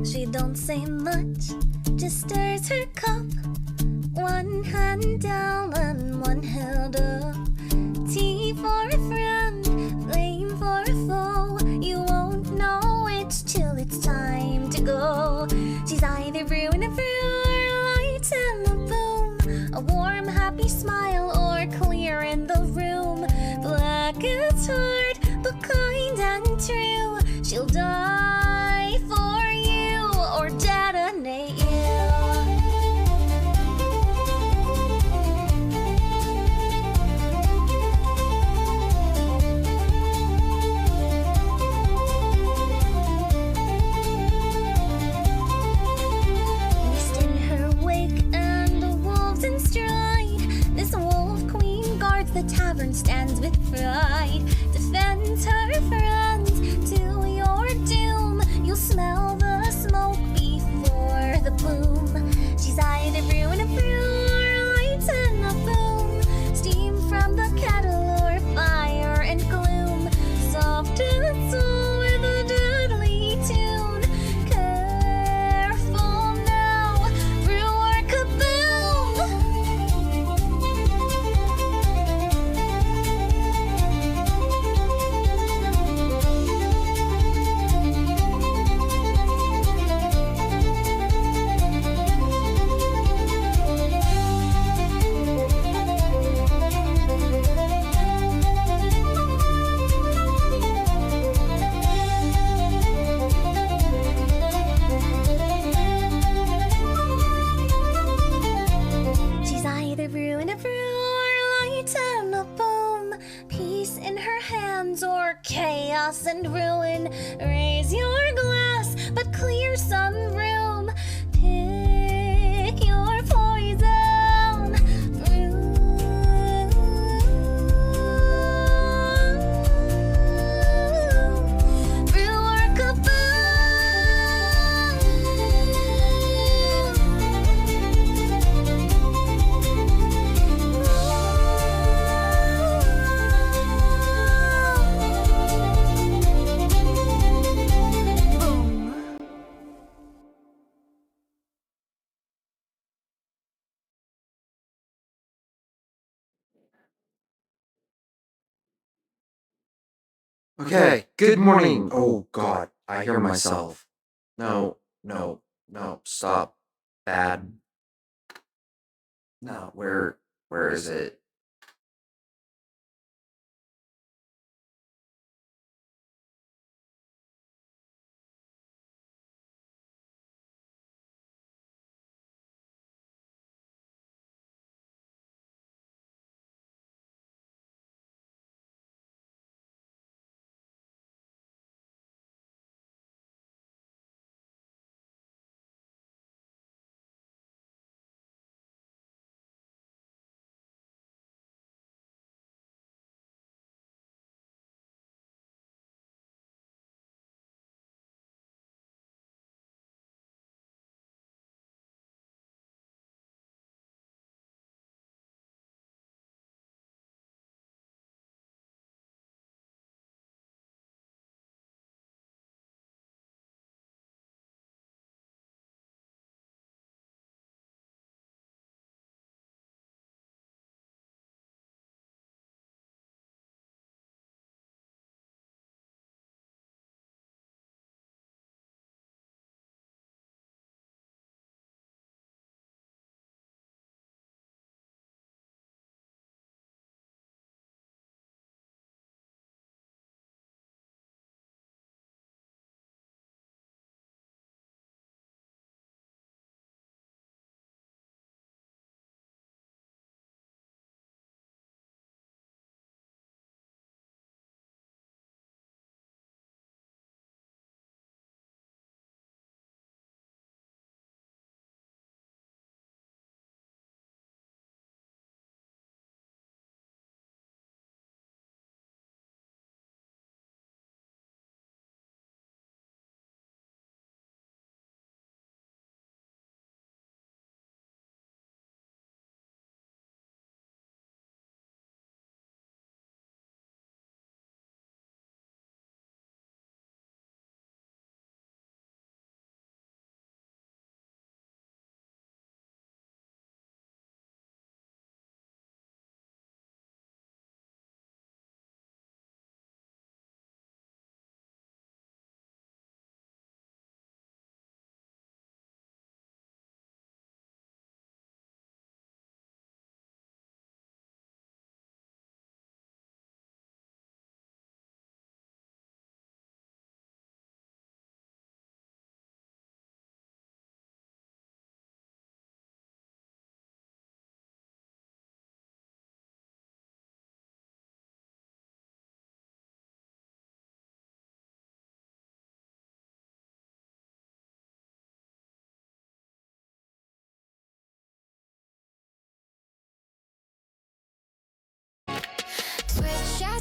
She don't say much, just stirs her cup. One hand down and one held up. Tea for a friend, flame for a foe. You won't know it till it's time to go. She's either brewing a brew or lighting a boom. A warm, happy smile or clear in the room. Black it's hard, but kind and true. She'll die for you or detonate you. The tavern stands with pride, defends her friends to your doom. You'll smell the smoke before the bloom. She's either brewing a brew or lighting a boom. Steam from the kettle or fire and gloom. Soft and soul with a deadly tune. Careful now, brew or kaboom. Brewing a brew or lighting a boom. Peace in her hands or chaos and ruin. Raise your glass, but clear some room. Pick your poison. Brew or kaboom. Okay, good morning. Oh God, I hear myself. No, no, no, stop. Bad. No, where is it?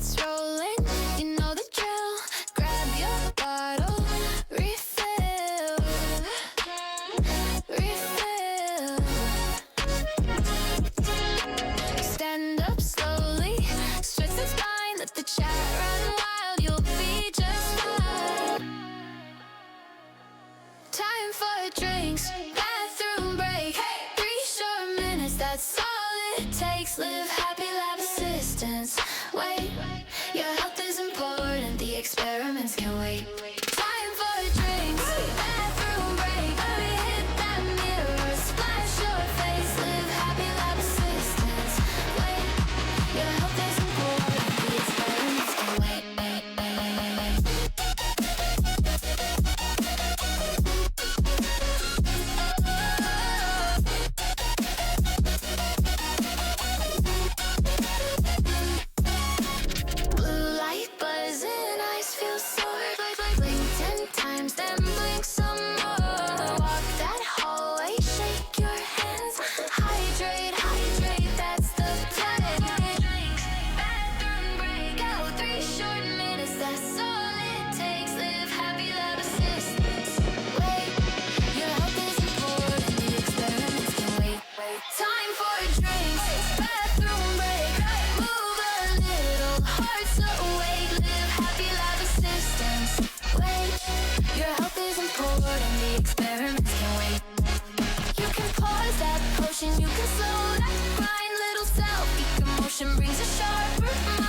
Let's roll in, you know the drill. Grab your bottle, refill, refill. Stand up slowly, stretch the spine, let the chat run wild. You'll be just fine. Time for drinks, bathroom break. 3 short minutes, that's all it takes. Live happy, lab assistance. Wait, your health is important, the experiments can wait. Time for drinks, bathroom break. Hit that mirror, splash your face. Live happy, lab assistance. Wait, your health is important, the experiments can wait. Blue light buzzing, eyes feel sore. Blink 10 times, then blink some more. Walk that hallway, shake your hands. Hydrate, hydrate, that's the plan. Bathroom breakout, 3 short minutes, that's all it takes. Live happy, lab assistance. Wait, your health is important, the experiments can wait. Time for drinks, bathroom break. Move a little, hearts awake. Live happy, lab assistance. Wait, your health is important, the experiments can wait. You can pause that potion, you can slow that grind. Little self-peak emotion brings a sharper mind.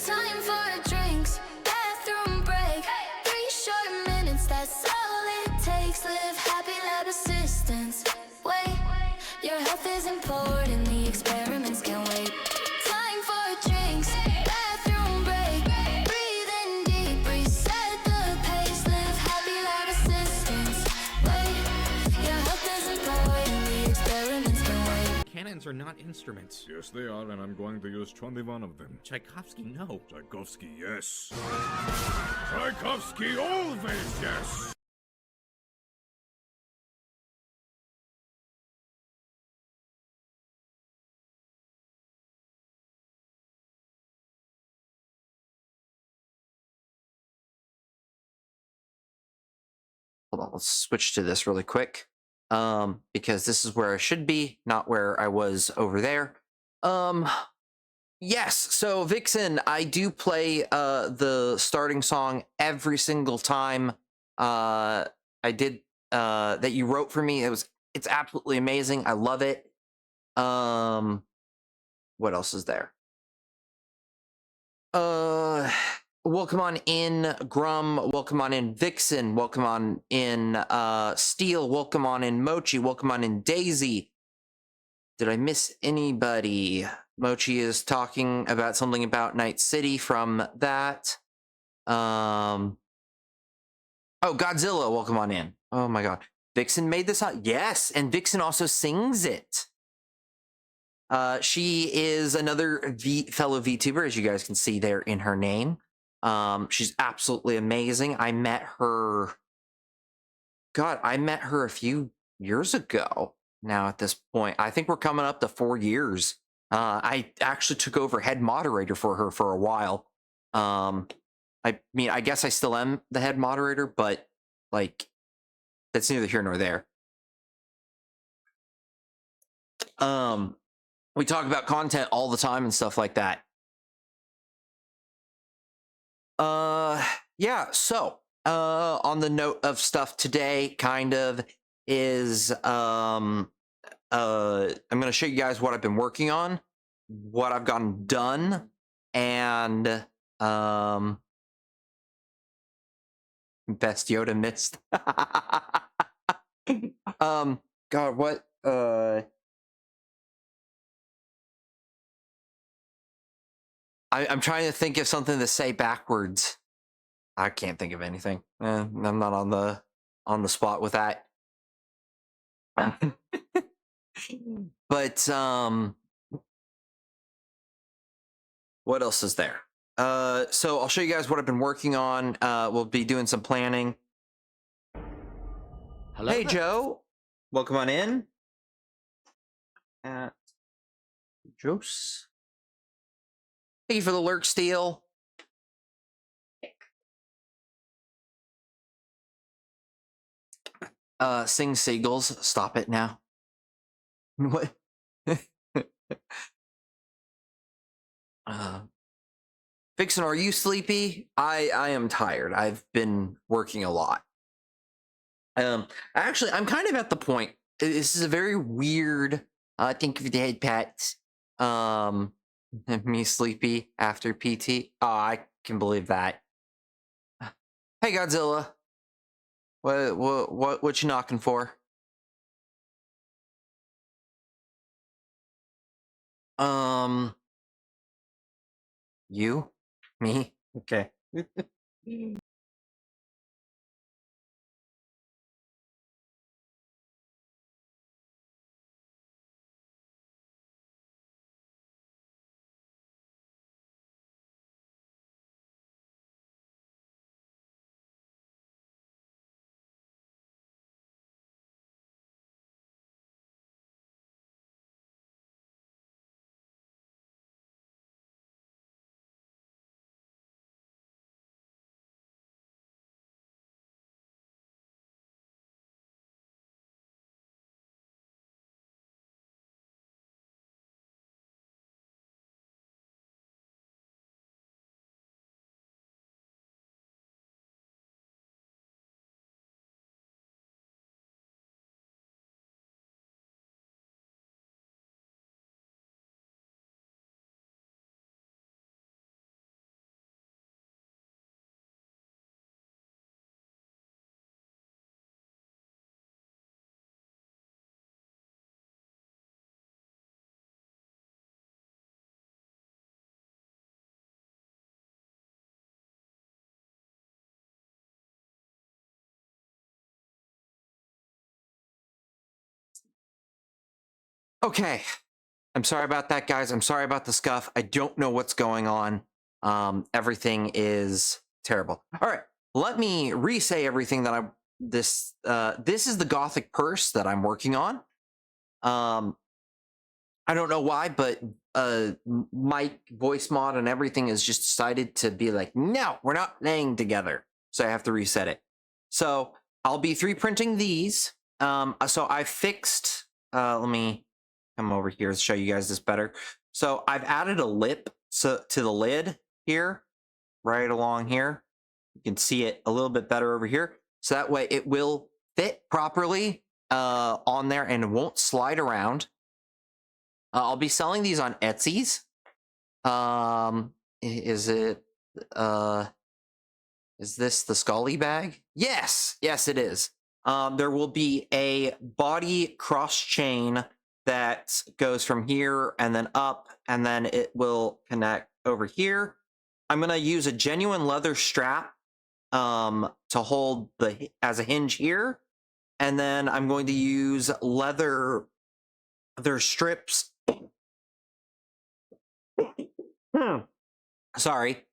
Time for drinks, bathroom break. 3 short minutes, that's all it takes. Live happy, lab assistance. Wait, your health is important, the experiments can wait. Time for drinks, bathroom break. Breathe in deep, reset the pace. Live happy, lab assistance. Wait, your health is important, the experiments can wait. Cannons are not instruments. Yes, they are, and I'm going to use 21 of them. Tchaikovsky, no. Tchaikovsky, yes. Tchaikovsky, always yes. Hold on, let's switch to this really quick. Because this is where I should be, not where I was over there. Yes, so Vixen, I do play the starting song every single time I did that you wrote for me. It's absolutely amazing. I love it. What else is there? Welcome on in Grum, welcome on in Vixen, welcome on in Steel, welcome on in Mochi, welcome on in Daisy. Did I miss anybody? Mochi is talking about something about Night City from that. Oh, Godzilla, welcome on in. Oh my god. Vixen made this out? Yes, and Vixen also sings it. She is another fellow VTuber, as you guys can see there in her name. She's absolutely amazing. I met her a few years ago now at this point. I think we're coming up to 4 years. I actually took over head moderator for her for a while. I mean, I guess I still am the head moderator, but like, that's neither here nor there. We talk about content all the time and stuff like that. Yeah, so on the note of stuff today kind of is I'm gonna show you guys what I've been working on, what I've gotten done, and best Yoda missed. God, what I'm trying to think of something to say backwards. I can't think of anything. I'm not on the spot with that. But What else is there? So I'll show you guys what I've been working on. We'll be doing some planning. Hello Hey, there. Joe. Welcome on in. Jose. Thank you for the lurk, Steel. Sing Seagulls. Stop it now. What? Vixen, are you sleepy? I am tired. I've been working a lot. Actually, I'm kind of at the point. This is a very weird. Think of the head pats. Me sleepy after PT. Oh, I can believe that. Hey, Godzilla. What you knocking for? You? Me? Okay. Okay. I'm sorry about that, guys. I'm sorry about the scuff. I don't know what's going on. Everything is terrible. All right. Let me re-say everything that this is the Gothic purse that I'm working on. I don't know why, but Mike, voice mod, and everything has just decided to be like, no, we're not laying together. So I have to reset it. So I'll be 3D printing these. So I fixed, let me come over here to show you guys this better. So I've added a lip to the lid here, right along here. You can see it a little bit better over here. So that way it will fit properly on there and it won't slide around. I'll be selling these on Etsy's. Is this the Scully bag? Yes, it is. There will be a body cross chain that goes from here and then up, and then it will connect over here. I'm gonna use a genuine leather strap to hold as a hinge here, and then I'm going to use leather strips. Sorry.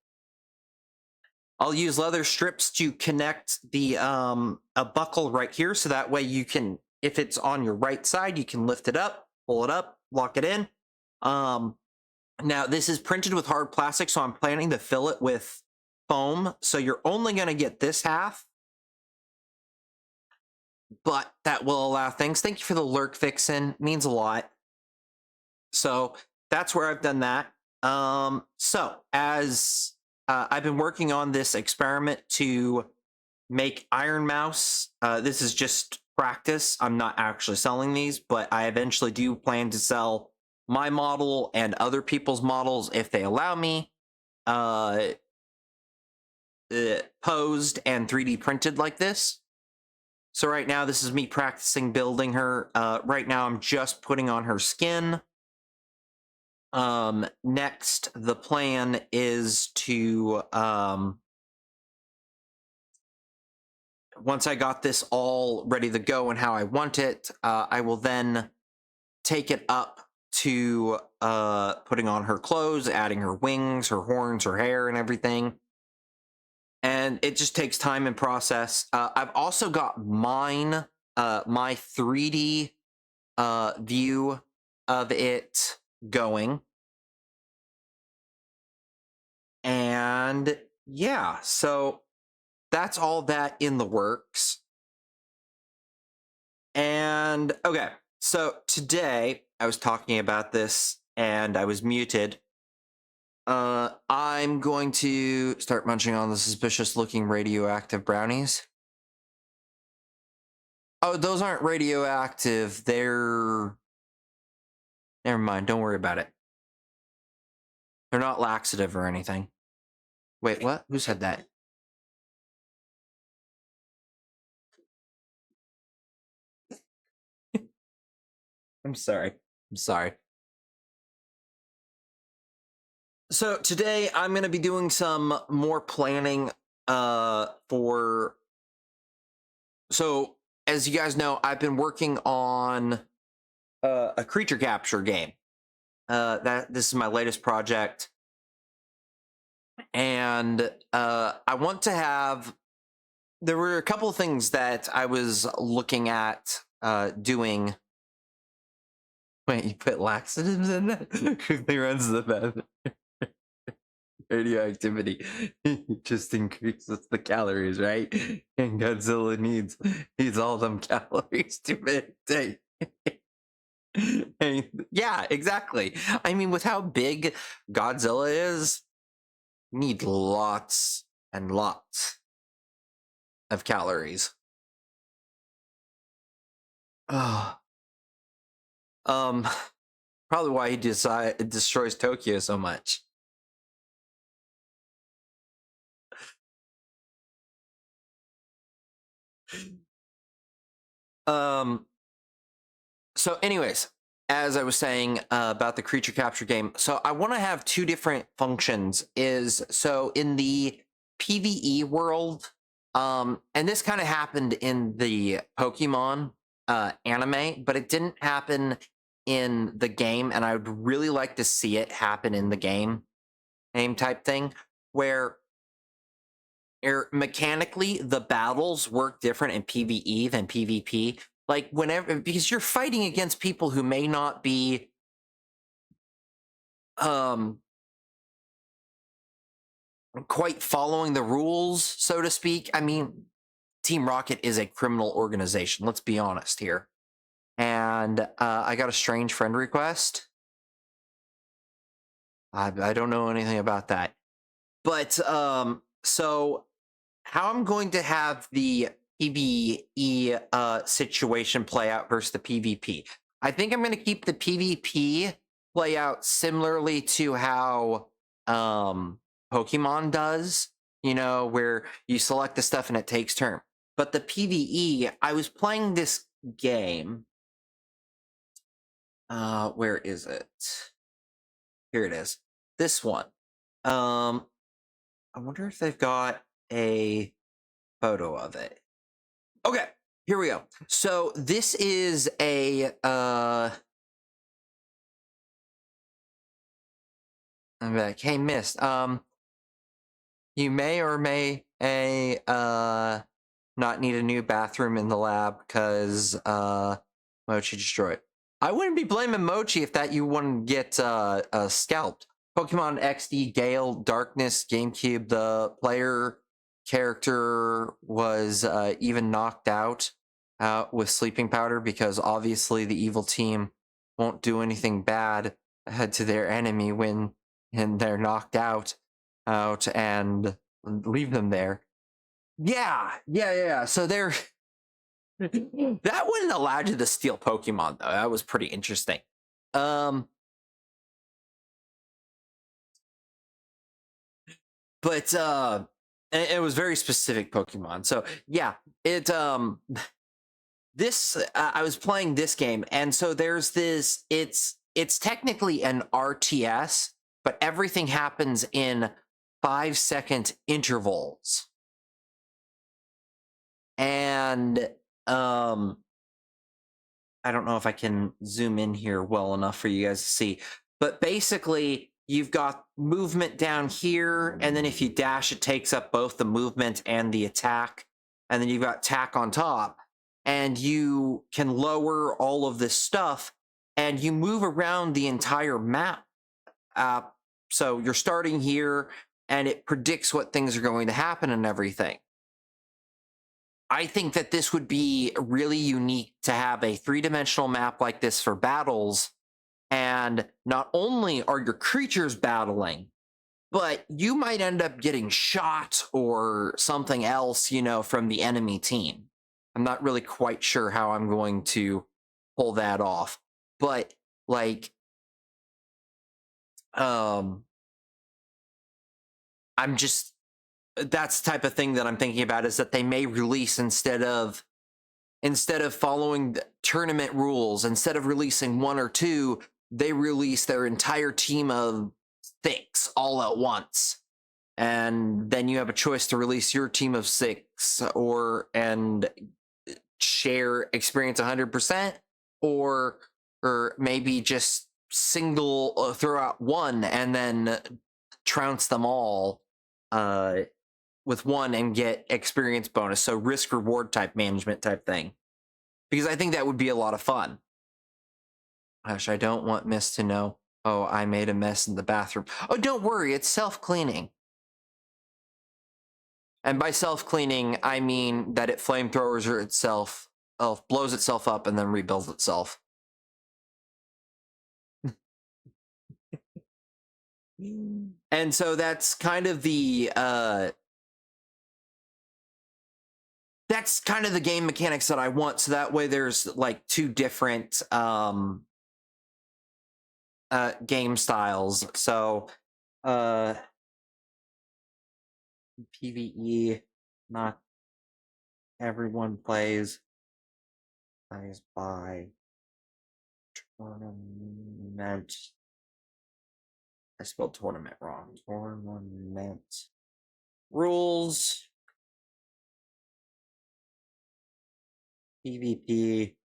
I'll use leather strips to connect the a buckle right here, so that way you can, if it's on your right side, you can lift it up, pull it up, lock it in. Now this is printed with hard plastic, so I'm planning to fill it with foam. So you're only going to get this half, but that will allow things. Thank you for the lurk, Vixen. It means a lot. So that's where I've done that. So as I've been working on this experiment to make Iron Mouse. This is just practice. I'm not actually selling these, but I eventually do plan to sell my model and other people's models if they allow me. Posed and 3D printed like this. So right now, this is me practicing building her. Right now, I'm just putting on her skin. Next, the plan is to, once I got this all ready to go and how I want it, I will then take it up to putting on her clothes, adding her wings, her horns, her hair, and everything. And it just takes time and process. I've also got my 3D view of it going. And yeah, so that's all that in the works. And okay, so today I was talking about this and I was muted. I'm going to start munching on the suspicious looking radioactive brownies. Oh, those aren't radioactive. They're... Never mind, don't worry about it. They're not laxative or anything. Wait, what? Who said that? I'm sorry. So today I'm going to be doing some more planning for... So as you guys know, I've been working on a creature capture game. This is my latest project. And I want to have... There were a couple of things that I was looking at doing. Wait, you put laxatives in that? Quickly runs the bathroom. Radioactivity just increases the calories, right? And Godzilla needs all them calories to meditate. Yeah, exactly. I mean, with how big Godzilla is, you need lots and lots of calories. Probably why he destroys Tokyo so much. So anyways, as I was saying about the creature capture game, so I want to have two different functions. So in the PvE world, and this kind of happened in the Pokemon anime, but it didn't happen in the game, and I would really like to see it happen in the game type thing, where mechanically the battles work different in PvE than PvP. Like whenever, because you're fighting against people who may not be quite following the rules, so to speak. I mean, Team Rocket is a criminal organization, let's be honest here. And I got a strange friend request. I don't know anything about that. But so how I'm going to have the PvE situation play out versus the PvP. I think I'm going to keep the PvP play out similarly to how Pokemon does, where you select the stuff and it takes turn. But the PvE, I was playing this game. Where is it? Here it is. This one. I wonder if they've got a photo of it. Okay, here we go. So this is a I'm like, hey, Mist, you may or may not need a new bathroom in the lab because Mochi destroyed. I wouldn't be blaming Mochi if that you wouldn't get scalped. Pokemon XD Gale Darkness GameCube, the player character was even knocked out with sleeping powder because obviously the evil team won't do anything bad to their enemy when they're knocked out and leave them there. Yeah. So they're that wouldn't allow you to steal Pokemon though. That was pretty interesting. But it was very specific Pokemon. So yeah, it this I was playing this game, and so there's this. It's technically an RTS, but everything happens in 5-second intervals, and I don't know if I can zoom in here well enough for you guys to see, But basically, you've got movement down here, and then if you dash, it takes up both the movement and the attack. And then you've got attack on top. And you can lower all of this stuff, and you move around the entire map. So you're starting here, and it predicts what things are going to happen and everything. I think that this would be really unique to have a three-dimensional map like this for battles. And not only are your creatures battling, but you might end up getting shot or something else, from the enemy team. I'm not really quite sure how I'm going to pull that off. But, that's the type of thing that I'm thinking about, is that they may release instead of following the tournament rules, instead of releasing one or two, they release their entire team of 6 all at once. And then you have a choice to release your team of 6 and share experience 100%, or maybe just single throw out one and then trounce them all with one and get experience bonus. So risk reward type management type thing. Because I think that would be a lot of fun. Gosh, I don't want Miss to know, oh, I made a mess in the bathroom. Oh, don't worry, it's self-cleaning. And by self-cleaning, I mean that it flamethrowers itself, blows itself up, and then rebuilds itself. And so that's kind of the game mechanics that I want. So that way there's 2 different game styles. So PvE, not everyone plays by tournament. I spelled tournament wrong. Tournament rules. PvP.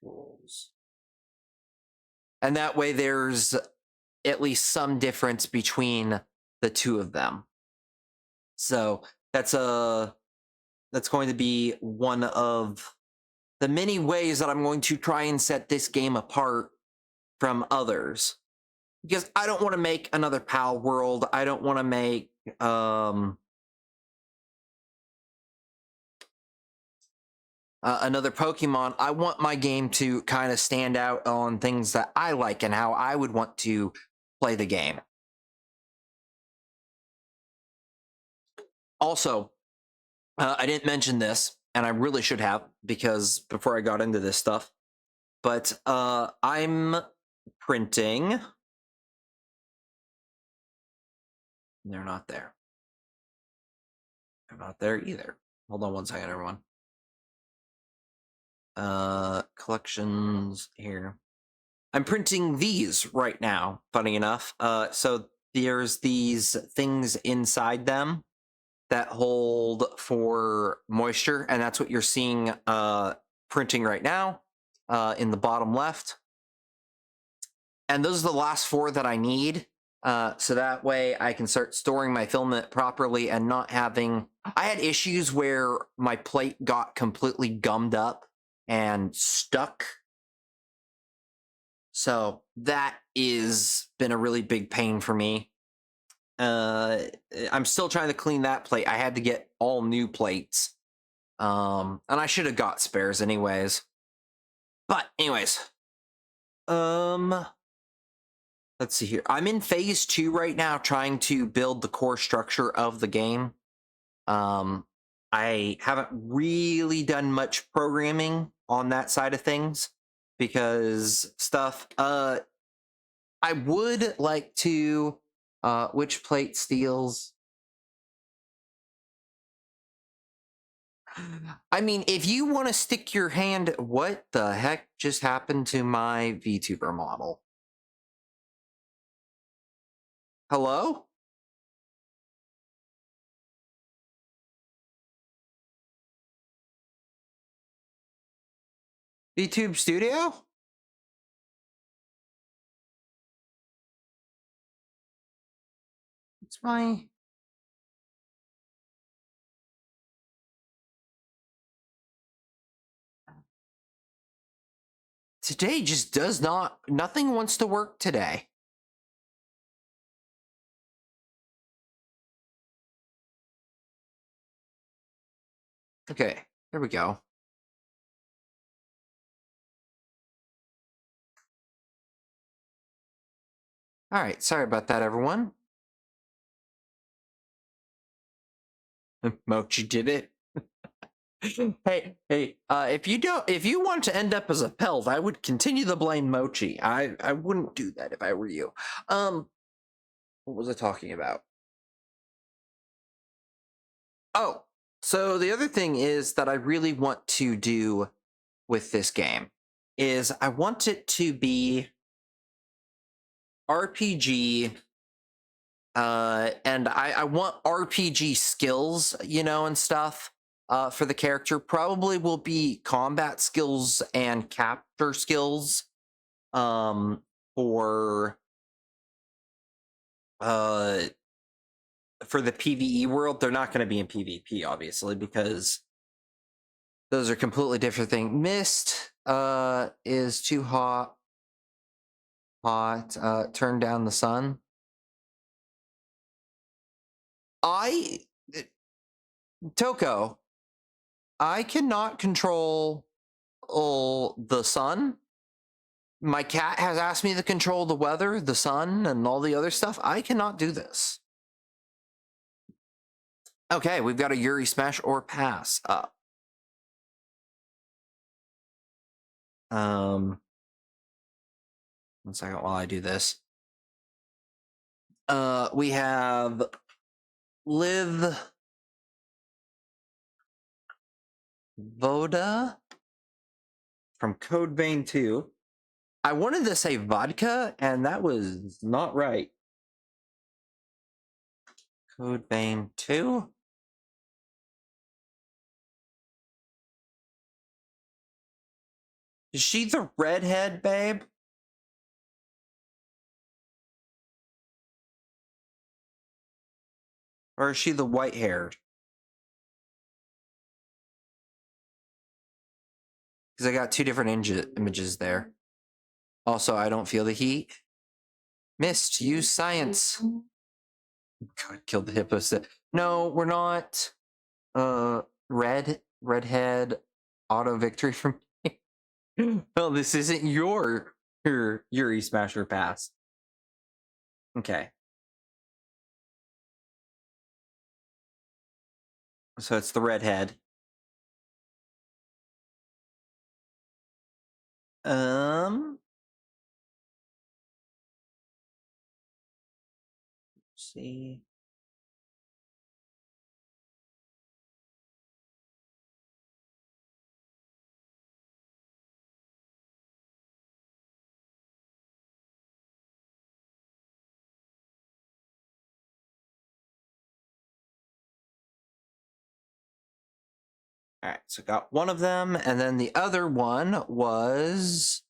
Rules. And that way there's at least some difference between the two of them. So that's going to be one of the many ways that I'm going to try and set this game apart from others. Because I don't want to make another PAL World. I don't want to make another Pokemon. I want my game to kind of stand out on things that I like and how I would want to play the game. Also, I didn't mention this, and I really should have, because before I got into this stuff, but I'm printing. They're not there. They're not there either. Hold on one second, everyone. Collections here. I'm printing these right now, funny enough. So there's these things inside them that hold for moisture, and that's what you're seeing printing right now in the bottom left. And those are the last 4 that I need. So that way I can start storing my filament properly and not having... I had issues where my plate got completely gummed up and stuck. So that is been a really big pain for me. I'm still trying to clean that plate. I had to get all new plates. And I should have got spares anyways. But anyways. Let's see here. I'm in phase 2 right now, trying to build the core structure of the game. I haven't really done much programming on that side of things because stuff. I would like to. Which plate steals? I mean, if you want to stick your hand, what the heck just happened to my VTuber model? Hello? VTube Studio? It's my... Today just does not... Nothing wants to work today. Okay, there we go. All right, sorry about that, everyone. Mochi did it. hey, if you want to end up as a pelt, I would continue to blame Mochi. I wouldn't do that if I were you. What was I talking about? Oh, so the other thing is that I really want to do with this game is I want it to be RPG, and I want RPG skills, you know, and stuff. For the character, probably will be combat skills and capture skills. For the PvE world, they're not going to be in PvP, obviously, because those are completely different things. Mist is too hot. Turn down the sun. Toko, I cannot control the sun. My cat has asked me to control the weather, the sun, and all the other stuff. I cannot do this. Okay, we've got a Yuri smash or pass up. One second while I do this. We have Liv Voda from Code Vein 2. I wanted to say vodka, and that was not right. Code Vein 2. Is she the redhead, babe? Or is she the white-haired? Because I got two different images there. Also, I don't feel the heat. Mist, use science. God, killed the hippos. No, we're not. Redhead, auto victory from me. Well, this isn't your Yuri Smasher Pass. Okay. So it's the redhead. See. All right, so got one of them, and then the other one was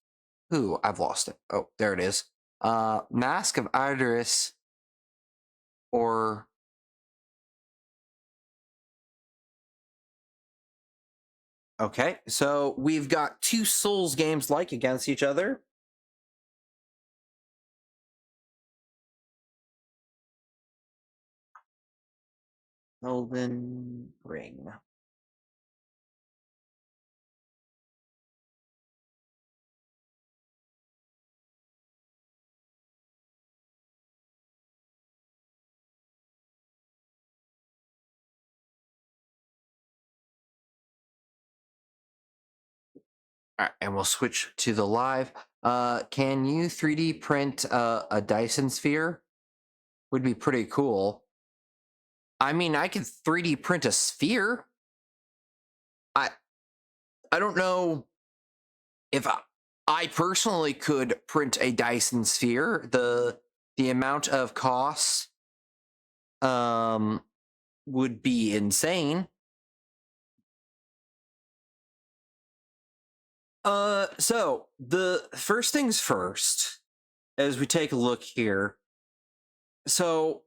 who? I've lost it. Oh, there it is. Mask of Idris, or okay, so we've got two Souls games like against each other. Elden Ring. All right, and we'll switch to the live. Can you 3D print a Dyson sphere? Would be pretty cool. I mean, I could 3D print a sphere. I don't know if I personally could print a Dyson sphere. The amount of costs would be insane. So the first things first, as we take a look here. So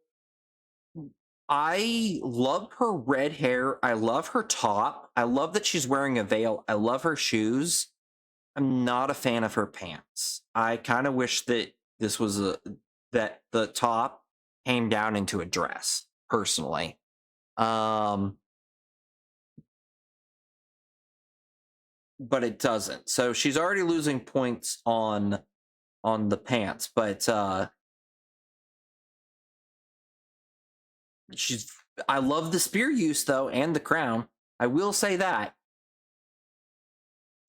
I love her red hair. I love her top. I love that she's wearing a veil. I love her shoes. I'm not a fan of her pants. I kind of wish that this was that the top came down into a dress, personally. But it doesn't. So she's already losing points on the pants, but I love the spear use though, and the crown. I will say that.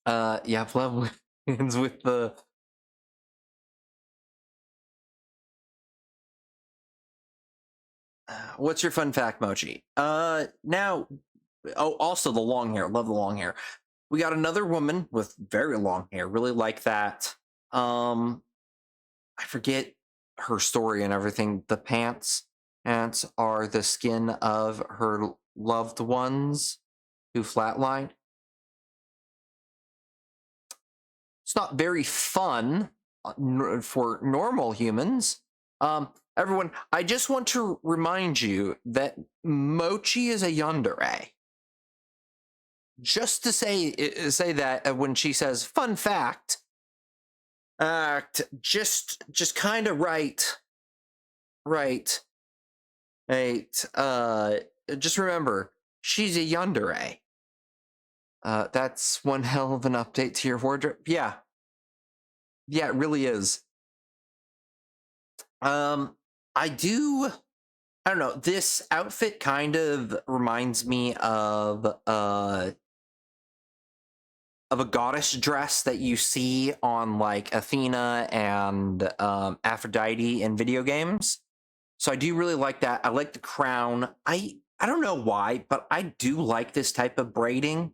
Yeah, Plum wins with the what's your fun fact, Mochi? Now, also the long hair. Love the long hair. We got another woman with very long hair. Really like that. I forget her story and everything. The pants are the skin of her loved ones who flatlined. It's not very fun for normal humans. Everyone, I just want to remind you that Mochi is a yandere. Just to say that when she says fun fact, just kind of right. Just remember, she's a yandere. That's one hell of an update to your wardrobe. Yeah, it really is. I don't know. This outfit kind of reminds me of a goddess dress that you see on like Athena and Aphrodite in video games. So I do really like that. I like the crown. I don't know why, but I do like this type of braiding.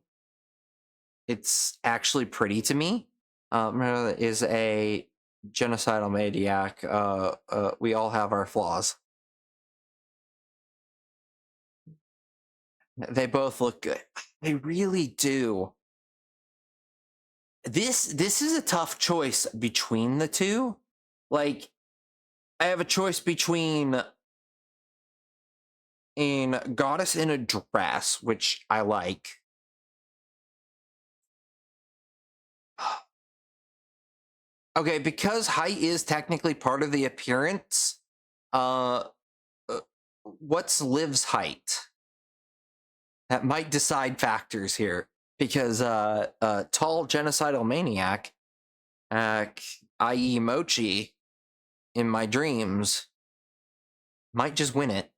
It's actually pretty to me. Is a genocidal maniac. We all have our flaws. They both look good. They really do. This is a tough choice between the two. Like, I have a choice between goddess in a dress, which I like. Okay, because height is technically part of the appearance. What's Liv's height? That might decide factors here, because tall genocidal maniac, i.e. Mochi, in my dreams, might just win it.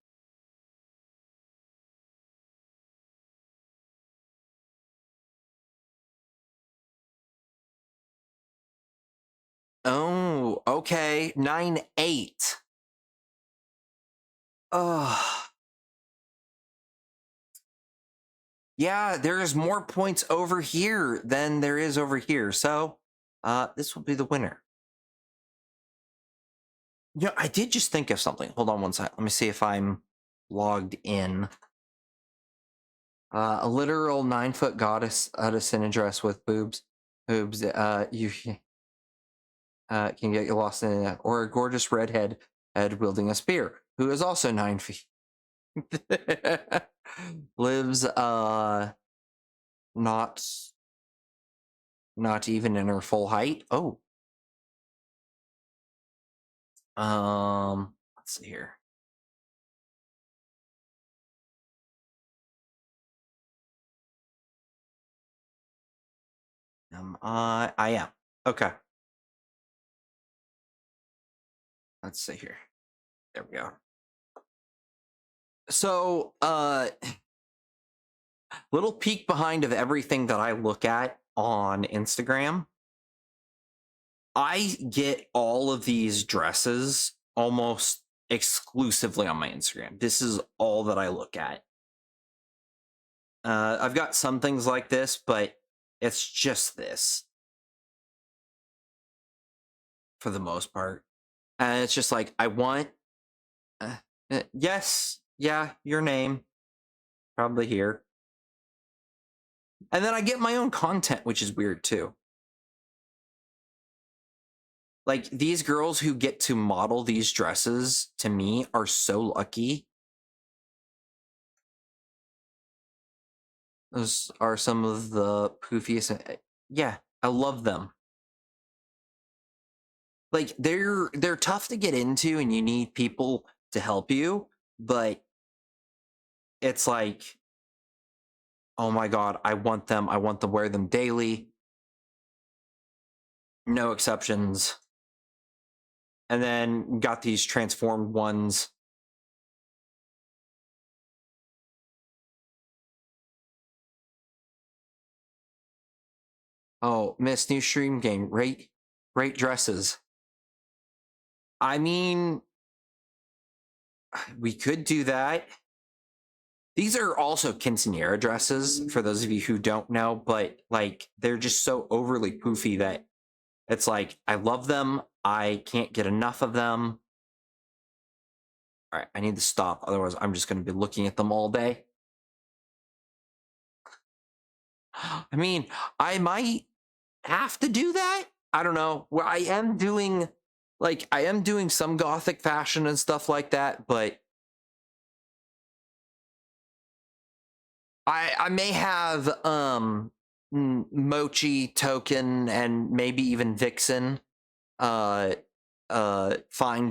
Oh, okay. 9-8. Yeah, there's more points over here than there is over here. So, this will be the winner. Yeah, I did just think of something. Hold on one second. Let me see if I'm logged in. A literal 9-foot goddess at a sin dress with boobs. You can get you lost in it. Or a gorgeous redhead head wielding a spear, who is also 9 feet. Lives not even in her full height. Oh. Let's see here. I am. Okay. Let's see here. There we go. So, little peek behind of everything that I look at on Instagram. I get all of these dresses almost exclusively on my Instagram. This is all that I look at. I've got some things like this, but it's just this for the most part. And it's just like, I want, yes, yeah, your name, probably here. And then I get my own content, which is weird too. Like, these girls who get to model these dresses, to me, are so lucky. Those are some of the poofiest. Yeah, I love them. Like, they're tough to get into, and you need people to help you, but it's like, oh my god, I want them. I want to wear them daily. No exceptions. And then got these transformed ones. Oh, Miss New Stream Game, great dresses. I mean, we could do that. These are also quinceanera dresses, for those of you who don't know, but like they're just so overly poofy that it's like, I love them. I can't get enough of them. All right, I need to stop. Otherwise, I'm just going to be looking at them all day. I mean, I might have to do that. I don't know. Well, I am doing some gothic fashion and stuff like that, but I may have Mochi, Token, and maybe even Vixen find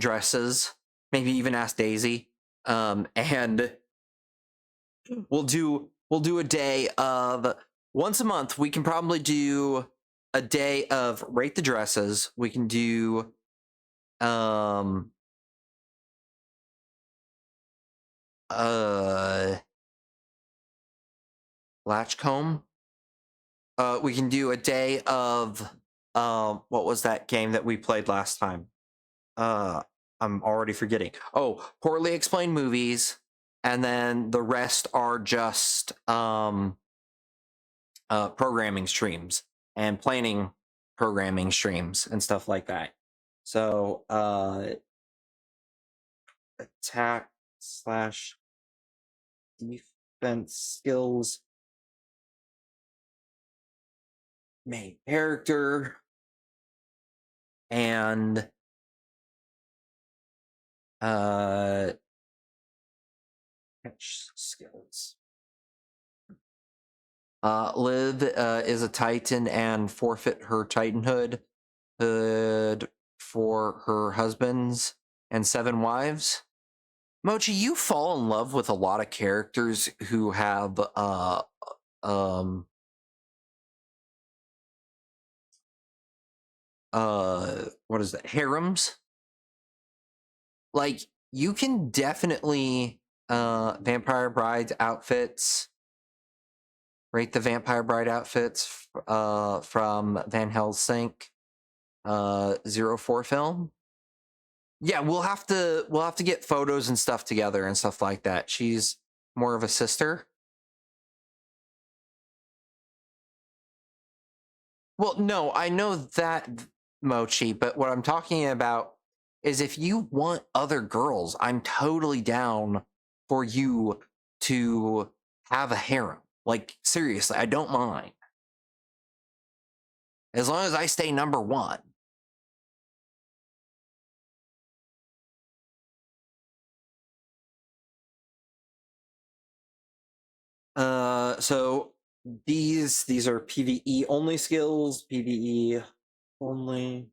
dresses. Maybe even ask Daisy. And we'll do a day of once a month. We can probably do a day of rate the dresses. We can do Latchcomb. We can do a day of what was that game that we played last time? I'm already forgetting. Oh, poorly explained movies, and then the rest are just programming streams and planning programming streams and stuff like that. So attack / defense skills, main character, and catch skills. Liv is a Titan and forfeit her Titanhood for her husbands and 7 wives. Mochi, you fall in love with a lot of characters who have what is that? Harems. Like, you can definitely Vampire Bride outfits. Rate the Vampire Bride outfits from Van Helsing 04 film. Yeah, we'll have to get photos and stuff together and stuff like that. She's more of a sister. Well, no, I know that, Mochi, but what I'm talking about is if you want other girls, I'm totally down for you to have a harem. Like, seriously, I don't mind. As long as I stay number 1. So these are PvE only skills, PvE only,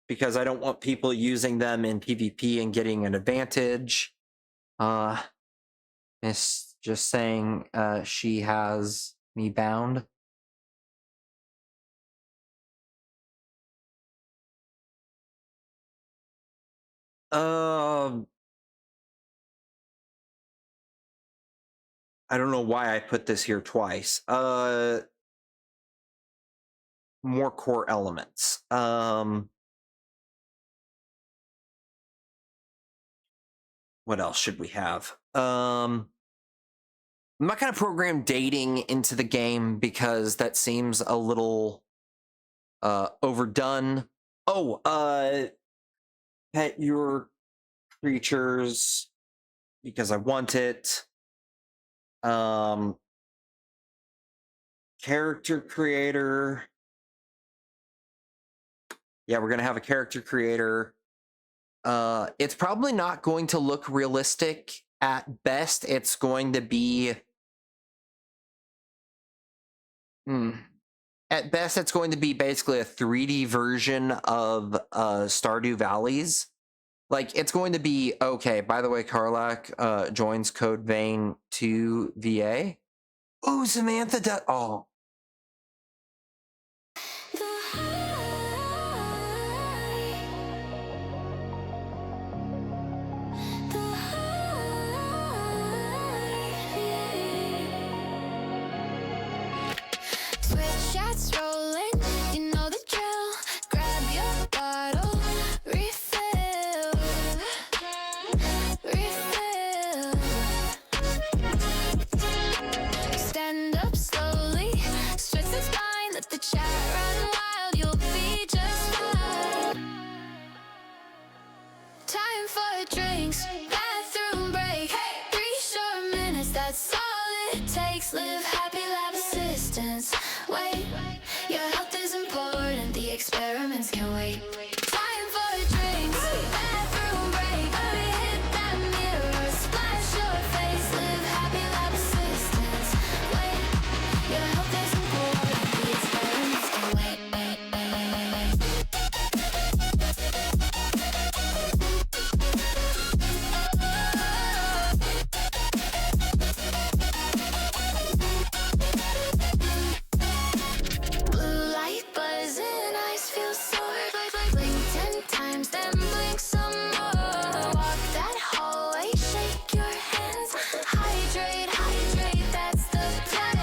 because I don't want people using them in PvP and getting an advantage. Miss just saying she has me bound. I don't know why I put this here twice. More core elements. What else should we have? I'm not going to program dating into the game because that seems a little overdone. Oh, pet your creatures because I want it. Character creator. Yeah, we're gonna have a character creator. It's probably not going to look realistic. At best, it's going to be. At best, it's going to be basically a 3D version of Stardew Valleys. Like, it's going to be okay. By the way, Karlak joins Code Vein 2 VA. Oh, Samantha does. Oh, The high, the high. Switch shots rolling, you know the drill. Grab your bottle, refill, refill. Stand up slowly, stretch the spine, let the chat run wild. You'll be just fine. Time for drinks, bathroom break. 3 short minutes, that's all it takes. Live happy, lab assistance. Wait, your health is important, the experiments can wait. Time for drinks, bathroom break. Hit that mirror, splash your face. Live happy, lab assistance. Wait, your health is important, the experiments can wait. Blue light buzzing, eyes feel sore. Blink 10 times, then blink some more. Walk that hallway, shake your hands. Hydrate, hydrate, that's the plan.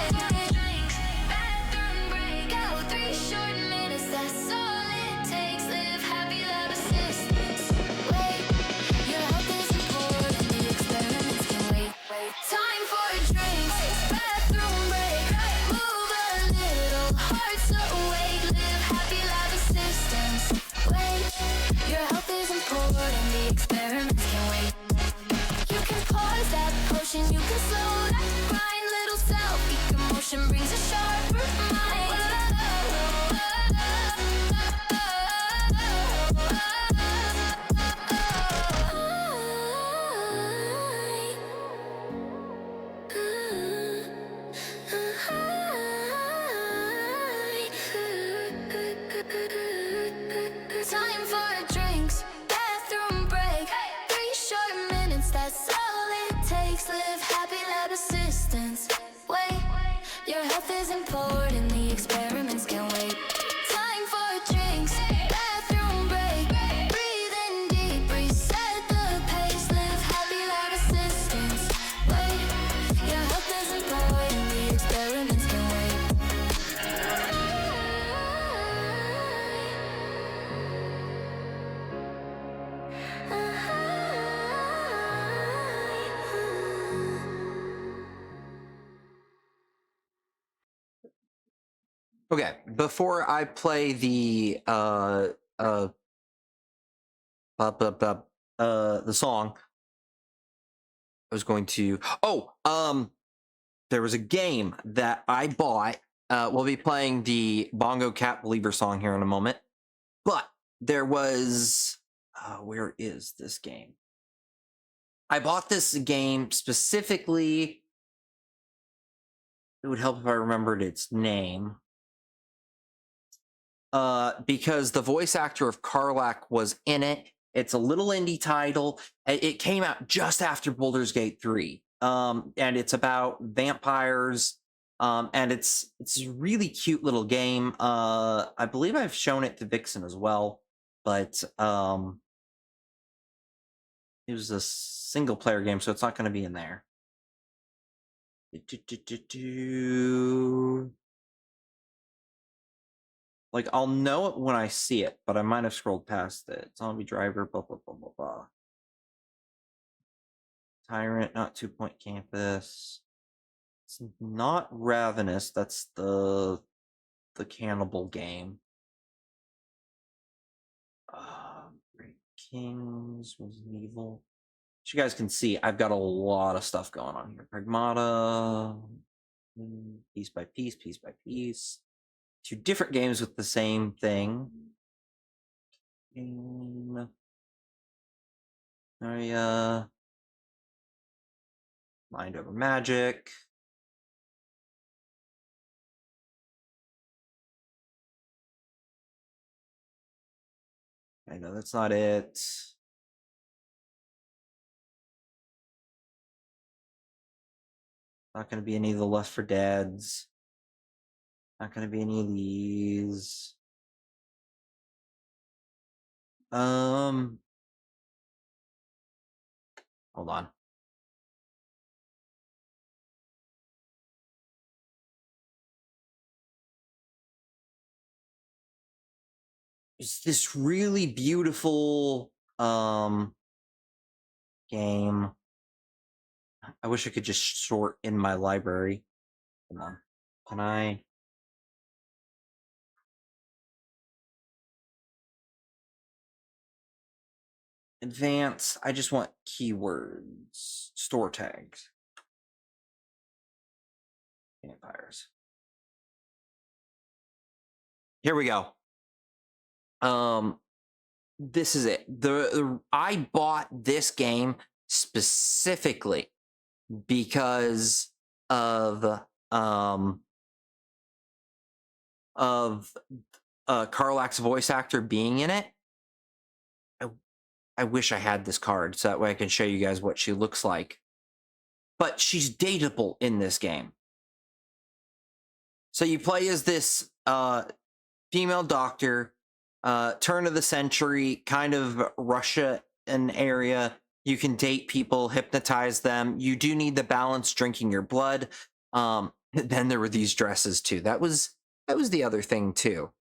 Drinks, bathroom break. Go 3 short minutes, that's all it takes. Live happy, love assistance. Wait, your health is important, the experiments can wait. Time for drinks, bathroom break. Move a little, hearts awake. Live happy, love assistance. Wait, your health is important, the experiments can wait. You can pause that potion, you can slow that grind. Little self, emotion brings a sharper mind. Time for drinks, bathroom break. 3 short minutes, that's all it takes. Live happy, lab assistance. Wait, your health is important, the experiments can wait. Time for drinks, bathroom break. Breathe in deep, reset the pace. Live happy, lab assistance. Wait, your health is important, the experiments can okay. Before I play the song, I was going to. There was a game that I bought. We'll be playing the Bongo Cat Believer song here in a moment. But there was. Where is this game? I bought this game specifically. It would help if I remembered its name. Because the voice actor of Karlak was in it. It's a little indie title. It came out just after Baldur's Gate 3. And it's about vampires. And it's a really cute little game. I believe I've shown it to Vixen as well, but it was a single player game, so it's not going to be in there. Like, I'll know it when I see it, but I might have scrolled past it. Zombie Driver, blah, blah, blah, blah, blah. Tyrant, not 2 Point Campus. It's not Ravenous, that's the cannibal game. Great Kings, Resident Evil. As you guys can see, I've got a lot of stuff going on here. Pragmata, piece by piece, piece by piece. 2 different games with the same thing. Area. Mind over magic. I know that's not it. Not going to be any of the Left 4 Deads. Not going to be any of these. Hold on. It's this really beautiful game. I wish I could just sort in my library. Come on. Can I? Advance. I just want keywords. Store tags. Vampires. Here we go. This is it. I bought this game specifically because of Karlach's voice actor being in it. I wish I had this card so that way I can show you guys what she looks like. But she's dateable in this game. So you play as this female doctor, turn of the century, kind of Russia an area. You can date people, hypnotize them. You do need the balance drinking your blood. Then there were these dresses too. That was the other thing too.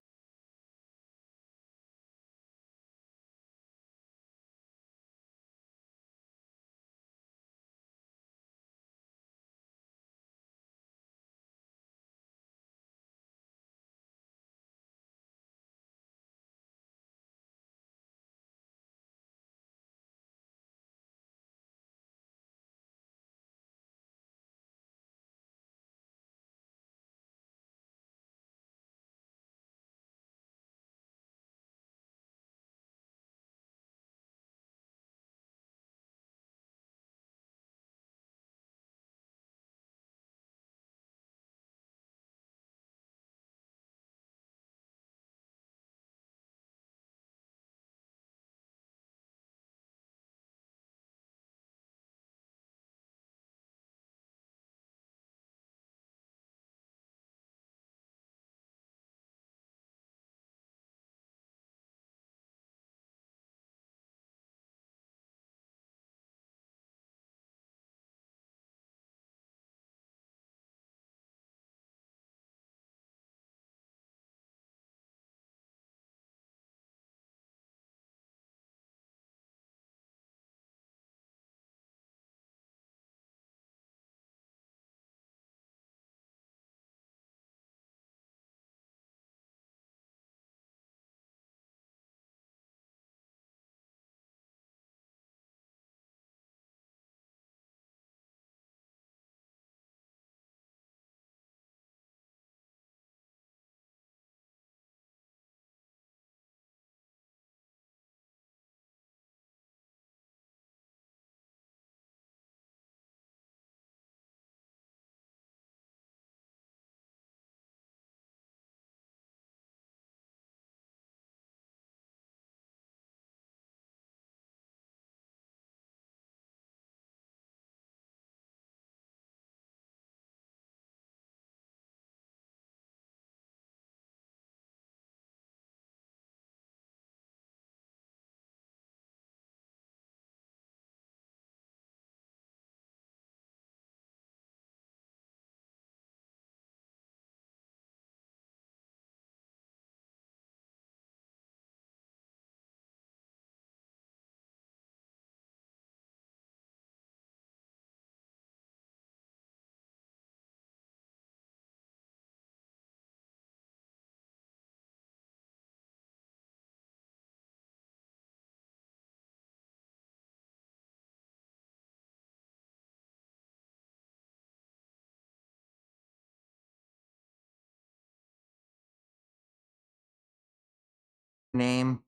Name.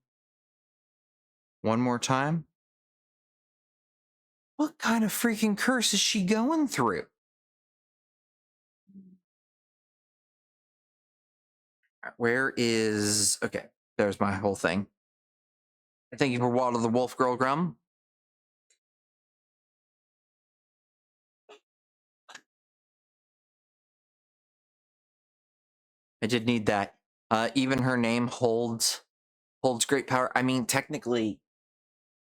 One more time. What kind of freaking curse is she going through? Where is... Okay, there's my whole thing. Thank you for Waddle the Wolf Girl Grum. I did need that. Even her name holds great power. I mean, technically,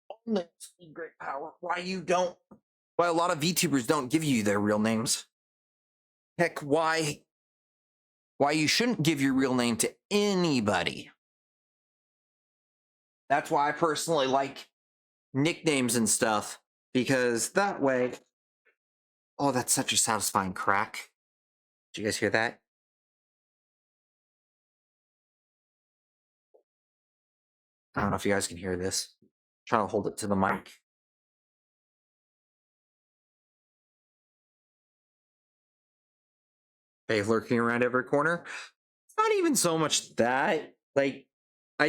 all names hold great power. Why a lot of VTubers don't give you their real names. Heck, why you shouldn't give your real name to anybody. That's why I personally like nicknames and stuff, because that way... Oh, that's such a satisfying crack. Did you guys hear that? I don't know if you guys can hear this. I'm trying to hold it to the mic. Okay, lurking around every corner. It's not even so much that. Like, I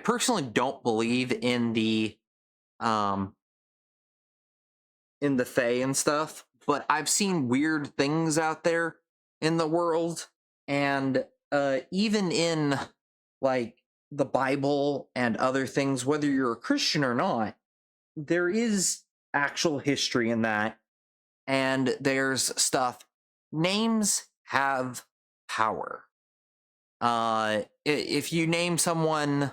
personally don't believe in the Fae and stuff, but I've seen weird things out there in the world, and even in like the Bible and other things, whether you're a Christian or not, there is actual history in that, and there's stuff. Names have power. If you name someone,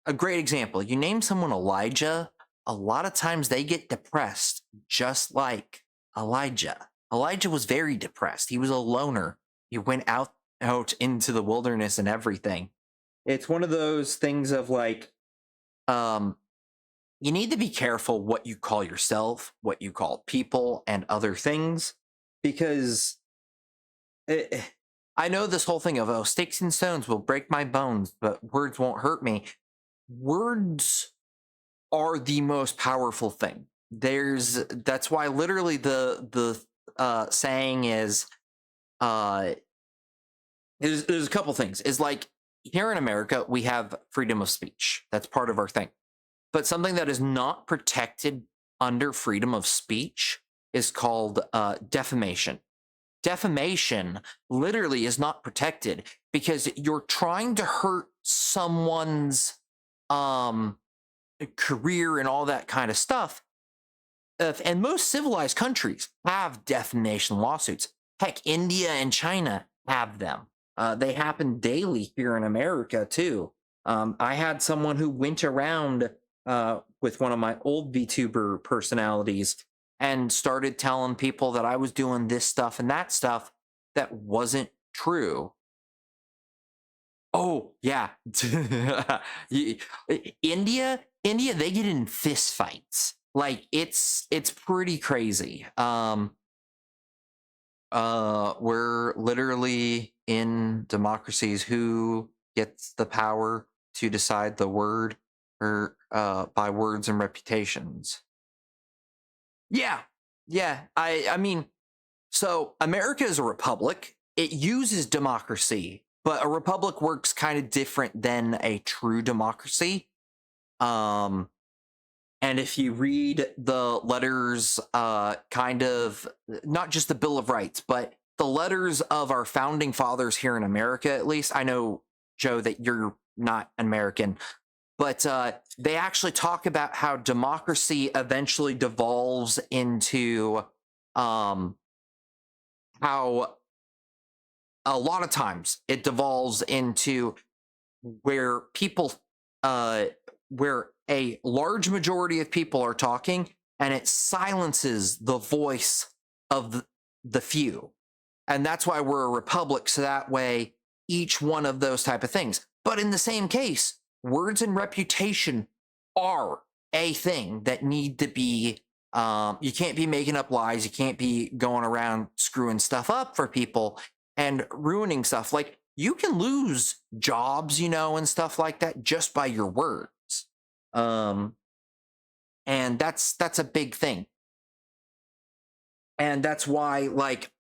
a great example, you name someone Elijah, a lot of times they get depressed, just like Elijah. Elijah was very depressed. He was a loner. He went out into the wilderness and everything. It's one of those things of like, you need to be careful what you call yourself, what you call people and other things, because I know this whole thing of, oh, sticks and stones will break my bones, but words won't hurt me. Words are the most powerful thing. That's why literally the saying is, there's a couple things. Is like, here in America, we have freedom of speech. That's part of our thing. But something that is not protected under freedom of speech is called defamation. Defamation literally is not protected because you're trying to hurt someone's career and all that kind of stuff. And most civilized countries have defamation lawsuits. Heck, India and China have them. They happen daily here in America too. I had someone who went around with one of my old VTuber personalities and started telling people that I was doing this stuff and that stuff that wasn't true. Oh, yeah. India, they get in fist fights. Like, it's pretty crazy. We're literally in democracies. Who gets the power to decide the word or by words and reputations? Yeah. I mean, so America is a republic. It uses democracy, but a republic works kind of different than a true democracy. And if you read the letters, kind of not just the Bill of Rights, but the letters of our founding fathers here in America, at least. I know, Joe, that you're not American, but they actually talk about how democracy eventually devolves into how a lot of times it devolves into where people, where a large majority of people are talking and it silences the voice of the few. And that's why we're a republic, so that way each one of those type of things. But in the same case, words and reputation are a thing that need to be, you can't be making up lies. You can't be going around screwing stuff up for people and ruining stuff. Like, you can lose jobs, and stuff like that just by your words. And that's a big thing. And that's why, like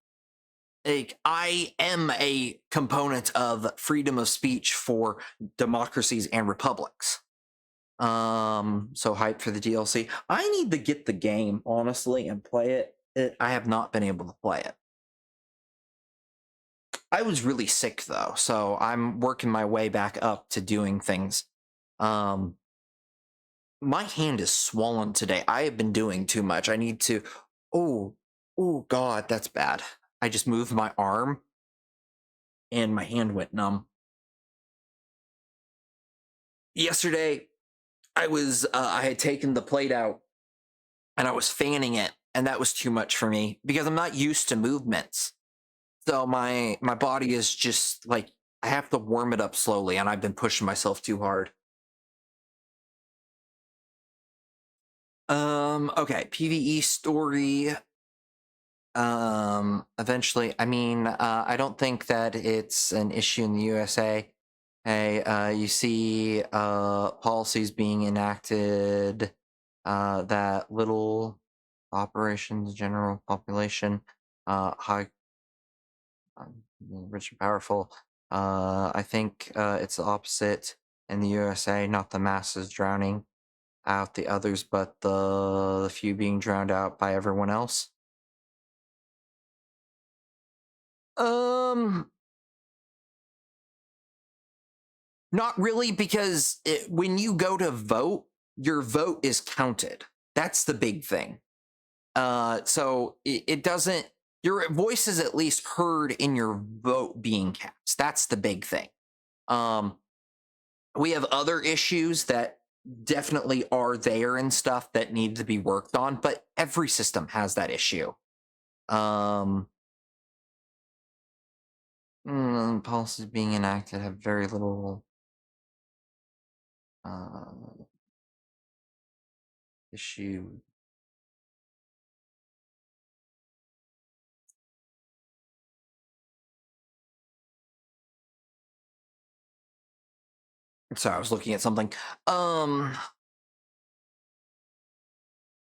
I am a component of freedom of speech for democracies and republics. So hyped for the DLC. I need to get the game, honestly, and play it. I have not been able to play it. I was really sick though, so I'm working my way back up to doing things. My hand is swollen today. I have been doing too much. I need to. Oh God, that's bad. I just moved my arm, and my hand went numb. Yesterday, I had taken the plate out, and I was fanning it, and that was too much for me because I'm not used to movements. So my body is just like I have to warm it up slowly, and I've been pushing myself too hard. Okay, PvE story. Eventually, I mean, I don't think that it's an issue in the USA. Hey, you see, policies being enacted, that little operations, general population, high, rich and powerful. I think, it's the opposite in the USA, not the masses drowning out the others, but the few being drowned out by everyone else. Not really, because when you go to vote, your vote is counted. That's the big thing. So it doesn't. Your voice is at least heard in your vote being cast. That's the big thing. We have other issues that definitely are there and stuff that need to be worked on, but every system has that issue. Policies being enacted have very little issue. Sorry, I was looking at something.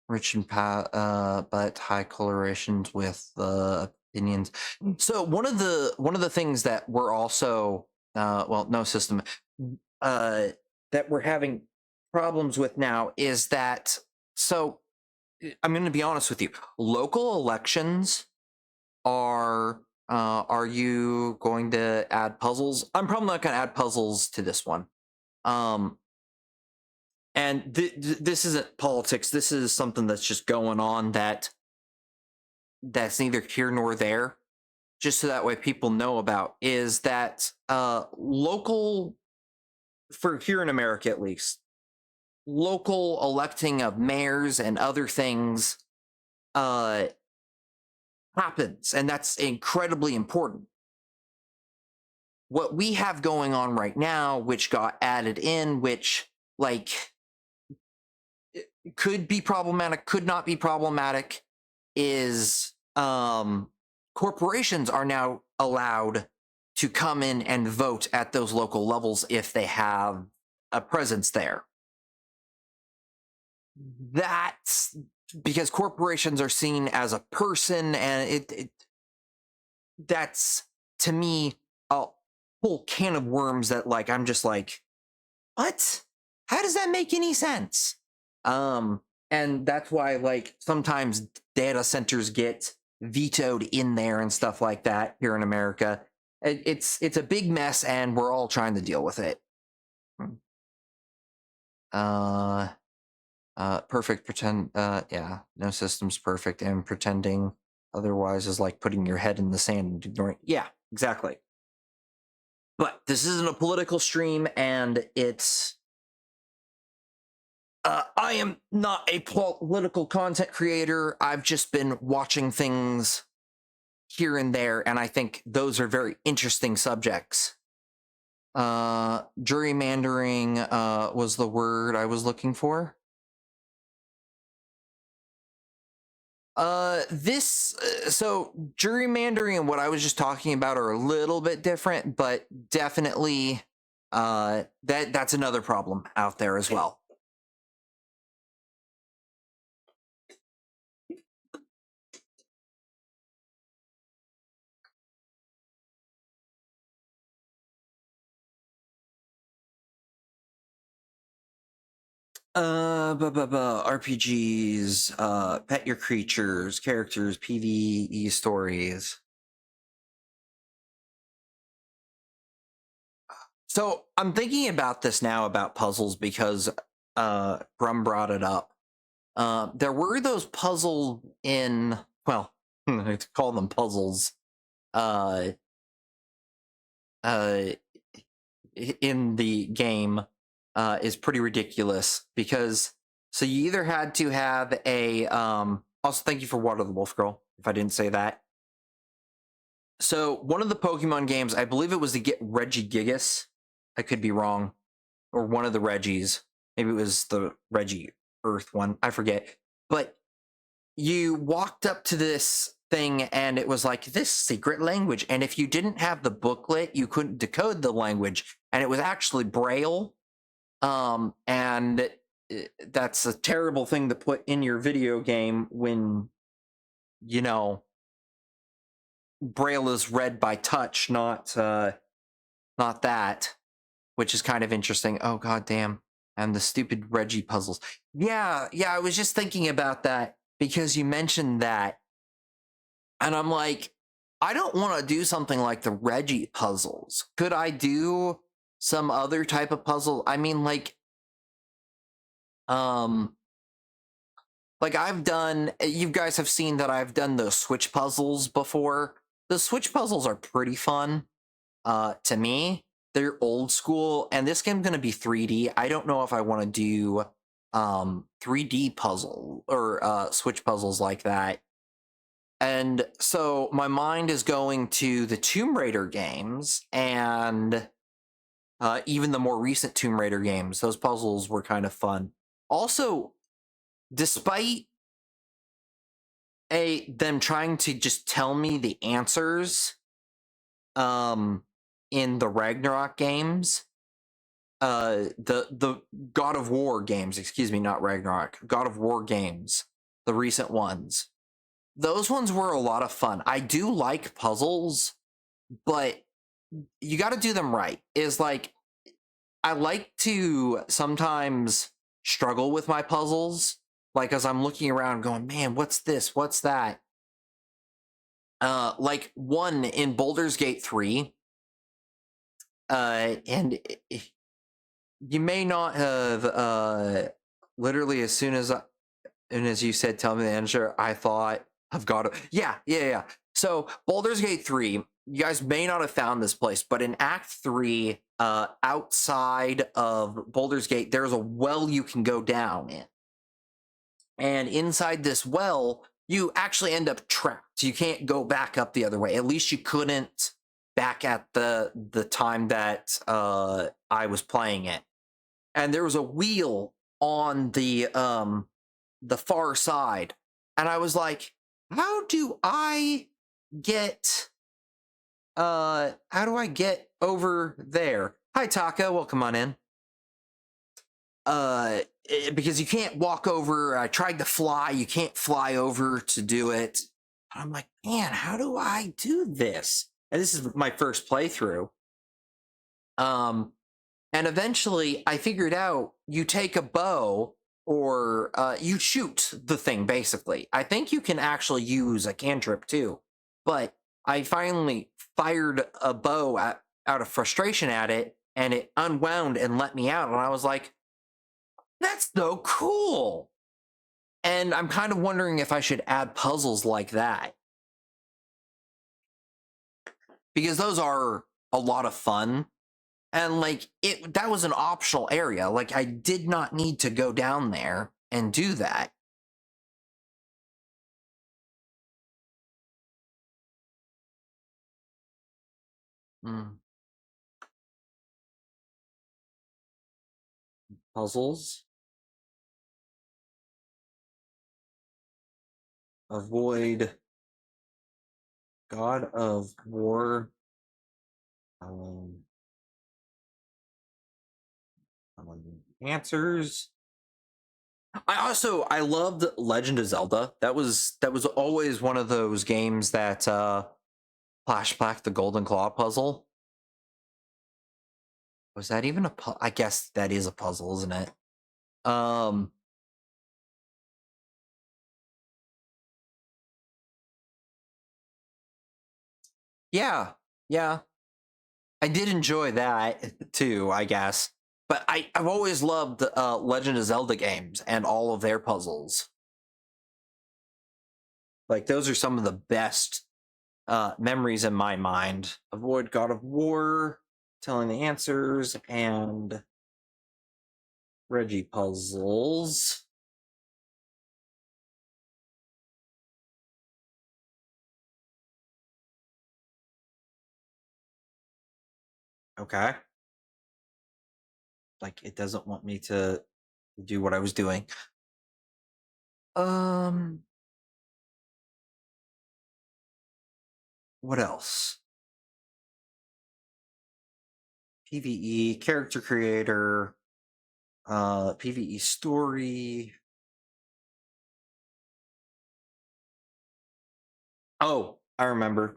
Rich and but high correlations with opinions. So one of the things that we're also well, no system that we're having problems with now is that, so I'm going to be honest with you, local elections are you going to add puzzles? I'm probably not going to add puzzles to this one. And this isn't politics. This is something that's just going on that's neither here nor there. Just so that way people know about, is that local, for here in America at least, local electing of mayors and other things happens, and that's incredibly important. What we have going on right now, which got added in, which like could be problematic, could not be problematic, is corporations are now allowed to come in and vote at those local levels if they have a presence there. That's because corporations are seen as a person, and that's, to me, a whole can of worms that, like, I'm just like, what? How does that make any sense? And that's why, like, sometimes data centers get vetoed in there and stuff like that here in America. It's a big mess, and we're all trying to deal with it. Perfect pretend. Yeah, no system's perfect, and pretending otherwise is like putting your head in the sand and ignoring. Yeah, exactly. But this isn't a political stream, and it's. I am not a political content creator. I've just been watching things here and there, and I think those are very interesting subjects. Gerrymandering was the word I was looking for. So gerrymandering and what I was just talking about are a little bit different, but definitely that's another problem out there as well. RPGs, pet your creatures, characters, PvE stories. So I'm thinking about this now about puzzles because Brum brought it up. There were those puzzle in, well, I call them puzzles. In the game is pretty ridiculous because so you either had to have a also thank you for Water the Wolf Girl if I didn't say that. So one of the Pokemon games, I believe it was to get Regigigas. I could be wrong, or one of the Reggies. Maybe it was the Reggie Earth one. I forget. But you walked up to this thing and it was like this secret language, and if you didn't have the booklet you couldn't decode the language, and it was actually Braille, and that's a terrible thing to put in your video game when you know Braille is read by touch, not that, which is kind of interesting. Oh god damn, and the stupid Reggie puzzles. Yeah, I was just thinking about that because you mentioned that. And I'm like, I don't want to do something like the Reggie puzzles. Could I do some other type of puzzle? I mean, like I've done, you guys have seen that I've done those Switch puzzles before. The Switch puzzles are pretty fun. To me, they're old school, and this game's going to be 3D. I don't know if I want to do 3D puzzle or Switch puzzles like that. And so my mind is going to the Tomb Raider games and even the more recent Tomb Raider games. Those puzzles were kind of fun. Also, despite them trying to just tell me the answers in the Ragnarok games, the God of War games, excuse me, not Ragnarok, God of War games, the recent ones. Those ones were a lot of fun. I do like puzzles, but you got to do them right. Is like, I like to sometimes struggle with my puzzles, like as I'm looking around going, man, what's this? What's that? Like one in Baldur's Gate 3, and you may not have, literally as soon as you said, tell me the answer, I thought, I've got it. Yeah. So Baldur's Gate 3, you guys may not have found this place, but in Act 3, outside of Baldur's Gate, there's a well you can go down in. And inside this well, you actually end up trapped. You can't go back up the other way. At least you couldn't back at the time that I was playing it. And there was a wheel on the far side. And I was like, how do I get over there? Hi Taka, welcome on in. Because you can't walk over. I tried to fly, you can't fly over to do it. I'm like, man, how do I do this? And this is my first playthrough. And eventually I figured out you take a bow, or you shoot the thing, basically. I think you can actually use a cantrip too, but I finally fired a bow out of frustration at it, and it unwound and let me out, and I was like, that's so cool! And I'm kind of wondering if I should add puzzles like that, because those are a lot of fun. And like that was an optional area. Like I did not need to go down there and do that. Puzzles. Avoid God of War. Answers. I loved Legend of Zelda. That was always one of those games that Flashback the Golden Claw puzzle. Was that even a puzzle? I guess that is a puzzle, isn't it? Um, yeah, yeah. I did enjoy that too, I guess. But I've always loved Legend of Zelda games and all of their puzzles. Like those are some of the best memories in my mind. Avoid God of War, telling the answers, and Reggie puzzles. Okay. Like it doesn't want me to do what I was doing. What else? PvE, character creator, PvE story. Oh, I remember.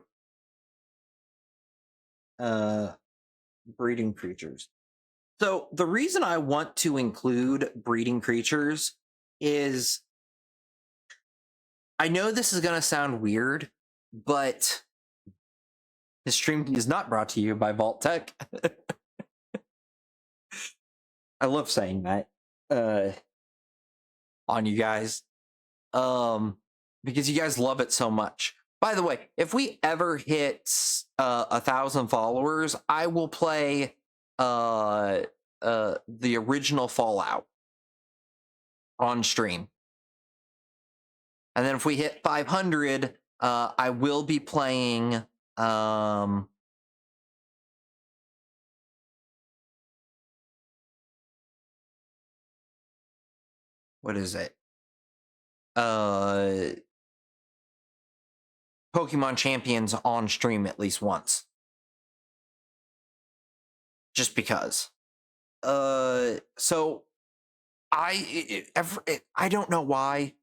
Breeding creatures. So the reason I want to include breeding creatures is I know this is gonna sound weird, but this stream is not brought to you by Vault Tech. I love saying that on you guys. Because you guys love it so much. By the way, if we ever hit 1,000 followers, I will play the original Fallout on stream. And then if we hit 500, I will be playing what is it? Pokemon Champions on stream at least once. Just because. So I don't know why.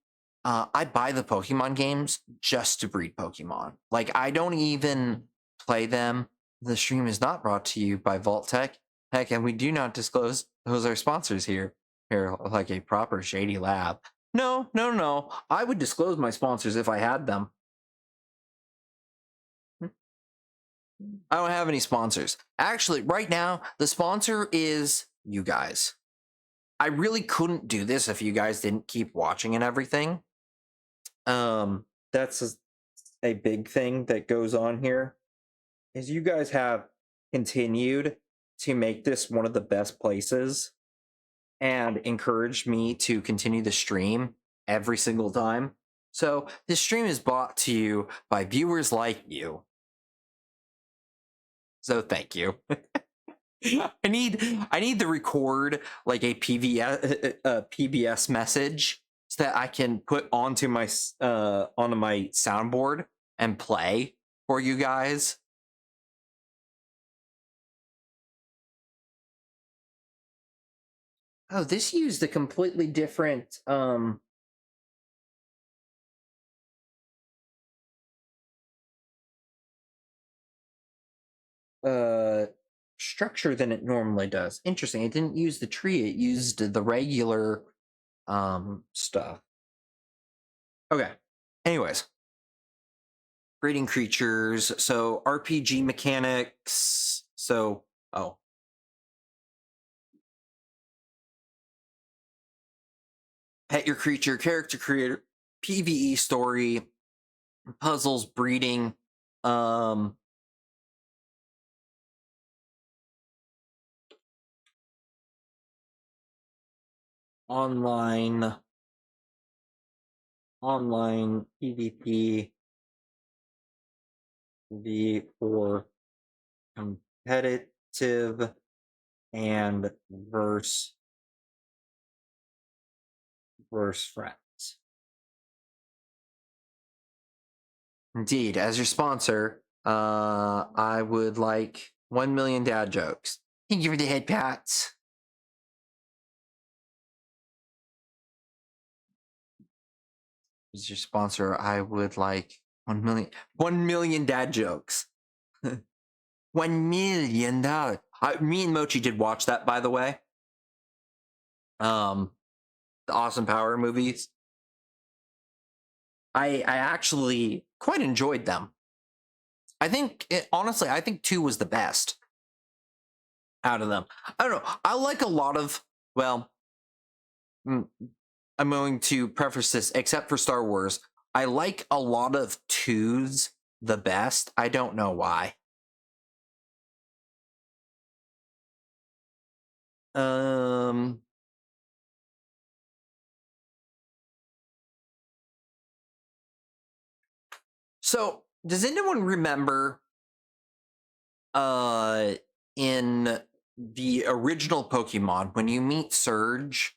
I buy the Pokemon games just to breed Pokemon. Like I don't even play them. The stream is not brought to you by Vault Tech. Heck, and we do not disclose those are sponsors here. Here, like a proper shady lab. No. I would disclose my sponsors if I had them. I don't have any sponsors. Actually, right now, the sponsor is you guys. I really couldn't do this if you guys didn't keep watching and everything. That's a big thing that goes on here. Is you guys have continued to make this one of the best places and encouraged me to continue the stream every single time. So this stream is brought to you by viewers like you. So thank you. I need to record like a PBS message so that I can put onto my soundboard and play for you guys. Oh, this used a completely different structure than it normally does. Interesting. It didn't use the tree, it used the regular stuff. Okay. Anyways. Breeding creatures, so RPG mechanics, so pet your creature, character creator, PvE story, puzzles, breeding, online PvP for competitive and verse friends. Indeed, as your sponsor, I would like 1 million dad jokes. Thank you for the head pats. As your sponsor, I would like 1 million dad jokes. $1 million. Me and Mochi did watch that, by the way. the Austin Power movies. I actually quite enjoyed them. I think, honestly, I think 2 was the best out of them. I don't know. I like a lot of, well, I'm going to preface this, except for Star Wars, I like a lot of 2s the best. I don't know why. So, does anyone remember in the original Pokemon when you meet Surge,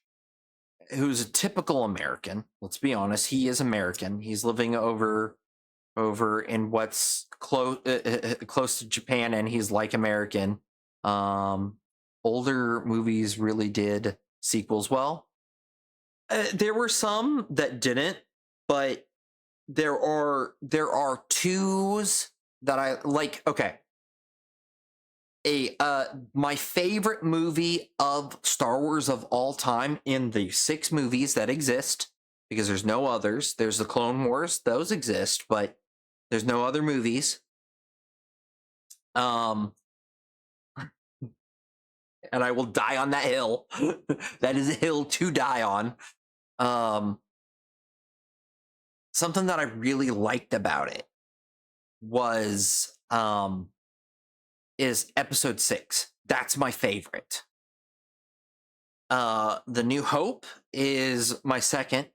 who's a typical American? Let's be honest, he is American. He's living over in what's close to Japan, and he's like American. Older movies really did sequels well. There were some that didn't, but there are 2s that I like. Okay. My favorite movie of Star Wars of all time in the 6 movies that exist, because there's no others. There's the Clone Wars, those exist, but there's no other movies. And I will die on that hill. That is a hill to die on. Something that I really liked about it was is episode 6. That's my favorite. The New Hope is my second.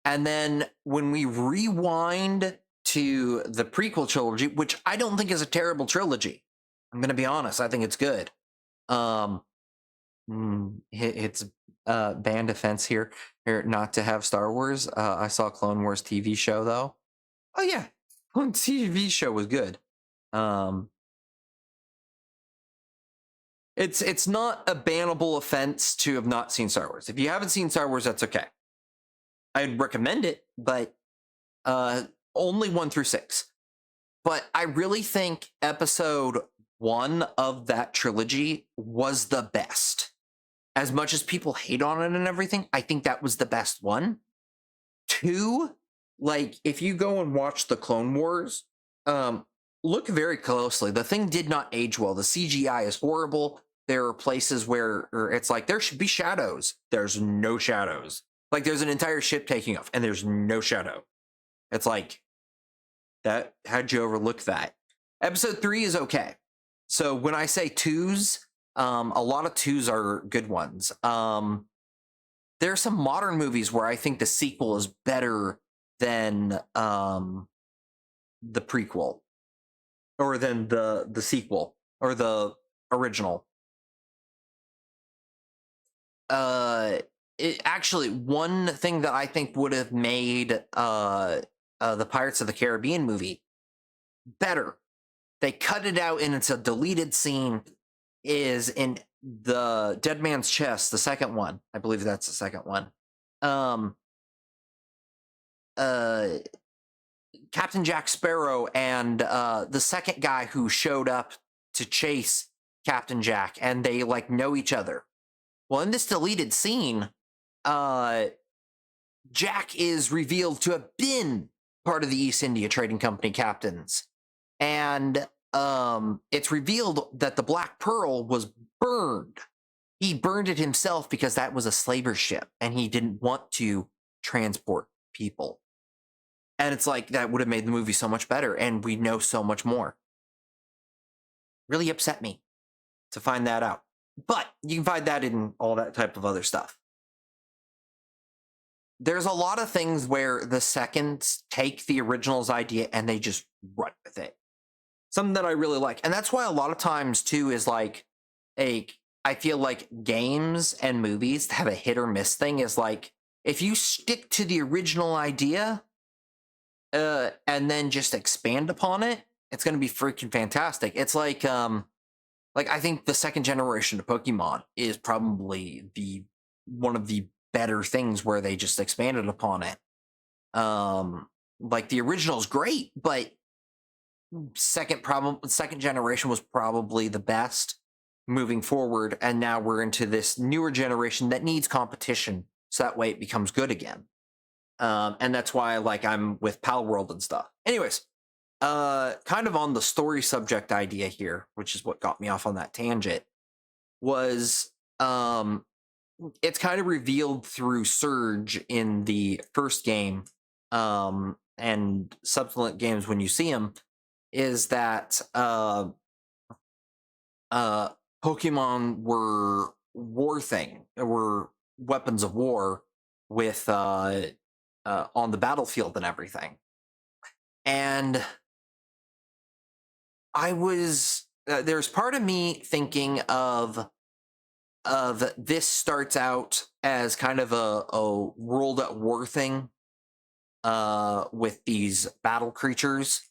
And then when we rewind to the prequel trilogy, which I don't think is a terrible trilogy, I'm going to be honest, I think it's good. It's band defense here not to have Star Wars. I saw Clone Wars TV show though. Oh yeah, Clone TV show was good. It's not a bannable offense to have not seen Star Wars. If you haven't seen Star Wars, that's okay. I'd recommend it, but only 1 through 6. But I really think episode 1 of that trilogy was the best. As much as people hate on it and everything, I think that was the best one. 2, like, if you go and watch the Clone Wars, look very closely. The thing did not age well. The CGI is horrible. There are places where it's like, there should be shadows. There's no shadows. Like, there's an entire ship taking off, and there's no shadow. It's like, that, how'd you overlook that? Episode 3 is okay. So when I say 2s, a lot of 2s are good ones. There are some modern movies where I think the sequel is better than the prequel, or than the sequel, or the original. Actually, one thing that I think would have made the Pirates of the Caribbean movie better, they cut it out and it's a deleted scene, is in the Dead Man's Chest, the second one. I believe that's the second one. Captain Jack Sparrow and the second guy who showed up to chase Captain Jack, and they like know each other. Well, in this deleted scene, Jack is revealed to have been part of the East India Trading Company captains. And it's revealed that the Black Pearl was burned. He burned it himself because that was a slaver ship, and he didn't want to transport people. And it's like, that would have made the movie so much better, and we know so much more. Really upset me to find that out. But you can find that in all that type of other stuff. There's a lot of things where the seconds take the original's idea and they just run with it. Something that I really like. And that's why a lot of times, too, is like I feel like games and movies have a hit or miss thing, is like, if you stick to the original idea and then just expand upon it, it's going to be freaking fantastic. It's like I think the second generation of Pokemon is probably one of the better things where they just expanded upon it. Like, the original is great, but second generation was probably the best moving forward, and now we're into this newer generation that needs competition so that way it becomes good again. And that's why like I'm with Pal World and stuff. Anyways, kind of on the story subject idea here, which is what got me off on that tangent, was it's kind of revealed through Surge in the first game, and subsequent games when you see him, is that Pokemon were were weapons of war with on the battlefield and everything. And I was there's part of me thinking of this starts out as kind of a world at war thing with these battle creatures.